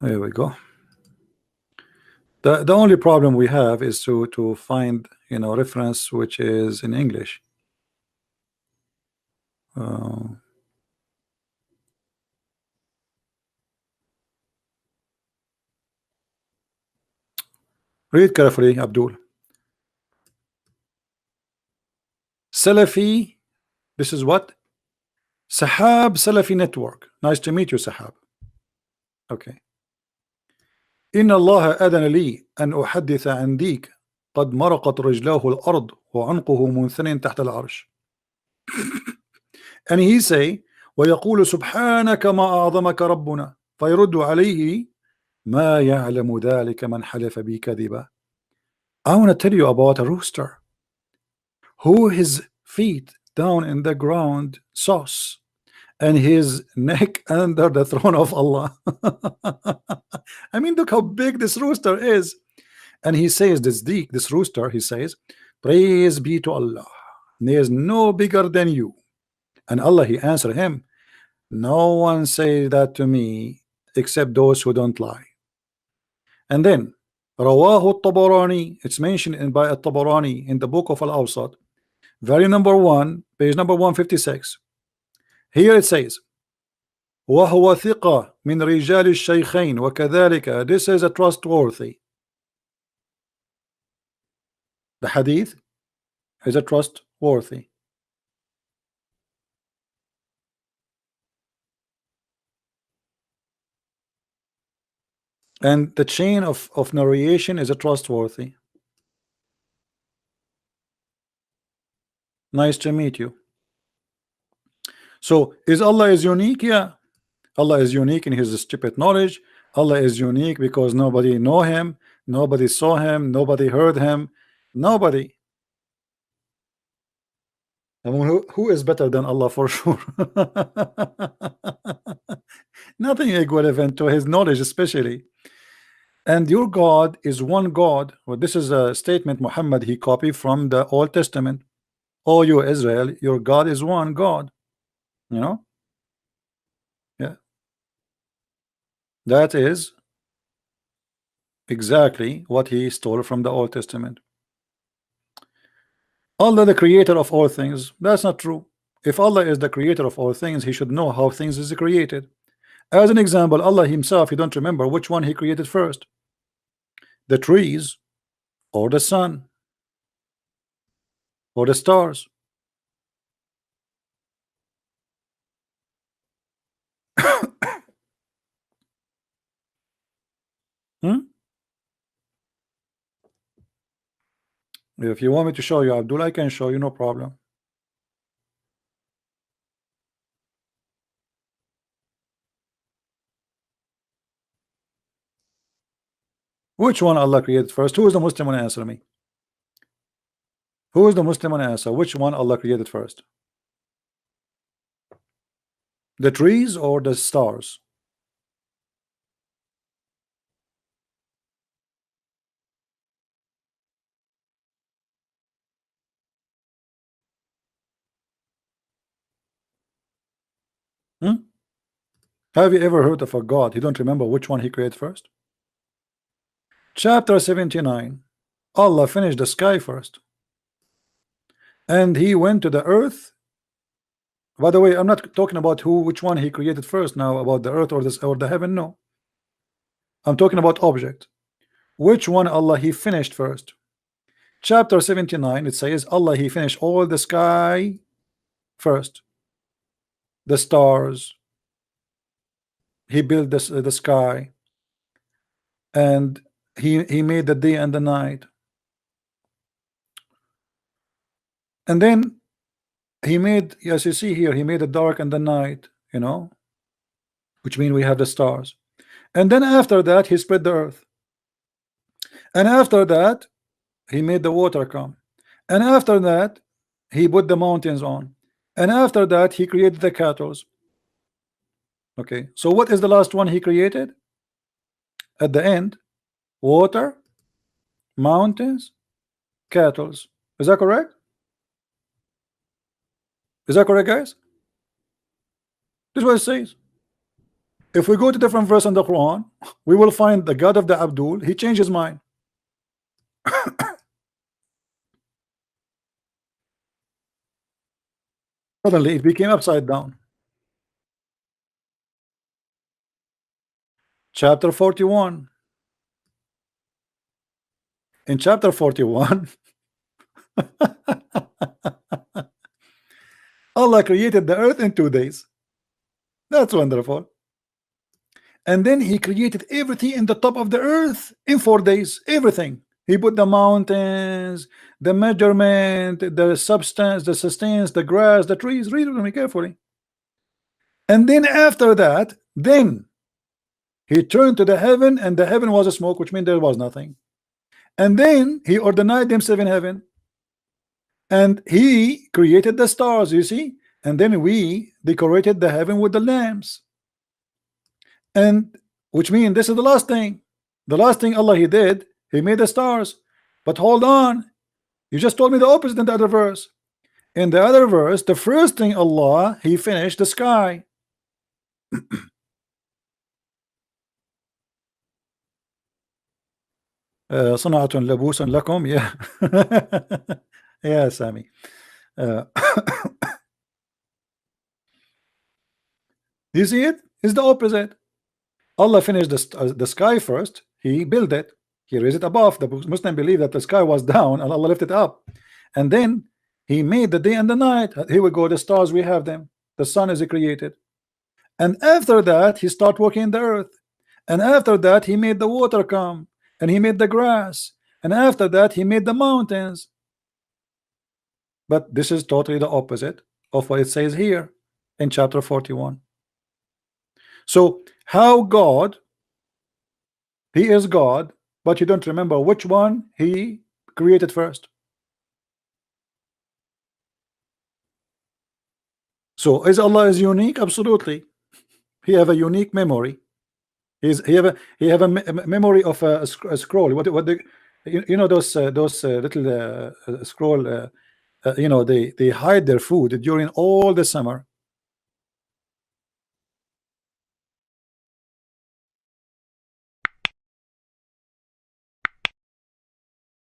There we go. The only problem we have is to find, you know, reference which is in English. Read carefully, Abdul. Salafi, this is what? Sahab Salafi Network. Nice to meet you, Sahab. Okay. إن الله أذن لي أن أحدث عن ديك قد مرقت رجلاه الأرض وعنقه منثنٍ تحت العرش. And he say ويقول سبحانك ما أعظمك ربنا فيرد عليه ما يعلم ذلك من حلف بي كذبا. I want to tell you about a rooster who his feet down in the ground sauce and his neck under the throne of Allah. I mean, look how big this rooster is. And he says, this rooster, he says, praise be to Allah. There is no bigger than you. And Allah, he answered him, no one say that to me except those who don't lie. And then Rawahu Tabarani, it's mentioned by At-Tabarani in the book of Al-Awsat, volume number 1, page number 156. Here it says, وهو ثقة من رجال الشيخين وكذلك, this is a trustworthy. The hadith is a trustworthy. And the chain of narration is a trustworthy. Nice to meet you. So is Allah is unique? Yeah, Allah is unique in his stupid knowledge. Allah is unique because nobody know him, nobody saw him, nobody heard him, nobody. I mean, who is better than Allah for sure? Nothing equivalent to his knowledge, especially. And your God is one God. Well, this is a statement Muhammad he copied from the Old Testament. Oh, you Israel, your God is one God. You know? Yeah. That is exactly what he stole from the Old Testament. Allah the creator of all things. That's not true. If Allah is the creator of all things, he should know how things is created. As an example, Allah himself, you don't remember which one he created first, the trees or the sun or the stars. If you want me to show you, Abdul, I can show you, no problem. Which one Allah created first? Who is the Muslim one? Answer me. Who is the Muslim one? Answer. Which one Allah created first? The trees or the stars? Have you ever heard of a God? You don't remember which one he created first? Chapter 79. Allah finished the sky first. And he went to the earth. By the way, I'm not talking about which one he created first now, about the earth or this or the heaven. No. I'm talking about object. Which one Allah he finished first? Chapter 79, it says Allah he finished all the sky first. The stars. He built the sky. And he made the day and the night. And then he made, as you see here, he made the dark and the night, you know, which means we have the stars. And then after that he spread the earth. And after that he made the water come. And after that he put the mountains on. And after that he created the cattle. Okay, so what is the last one he created? At the end, water, mountains, cattle. Is that correct? Is that correct, guys? This is what it says. If we go to different verse in the Quran, we will find the God of the Abdul, he changed his mind. Suddenly it became upside down. Chapter 41. In chapter 41, Allah created the earth in 2 days. That's wonderful. And then he created everything in the top of the earth in 4 days. Everything. He put the mountains, the measurement, the substance, the sustenance, the grass, the trees. Read it carefully. And then after that, then he turned to the heaven, and the heaven was a smoke, which means there was nothing. And then he ordained them 7 heaven. And he created the stars, you see. And then we decorated the heaven with the lamps. And which means this is the last thing. The last thing Allah he did, he made the stars. But hold on, you just told me the opposite in the other verse. In the other verse, the first thing Allah he finished the sky. صنعة لبوس لكم. Yeah. Yeah, Sammy. You see it? It's the opposite. Allah finished the sky first. He built it. He raised it above. The Muslim believe that the sky was down and Allah lifted it up. And then He made the day and the night. Here we go. The stars, we have them. The sun is created. And after that, He started working the earth. And after that, He made the water come. And He made the grass. And after that, He made the mountains. But this is totally the opposite of what it says here in chapter 41. So how God, He is God, but you don't remember which one He created first. So is Allah is unique? Absolutely. He have a unique memory. He have a memory of a scroll. What the, you know, those little scroll, you know, they hide their food during all the summer.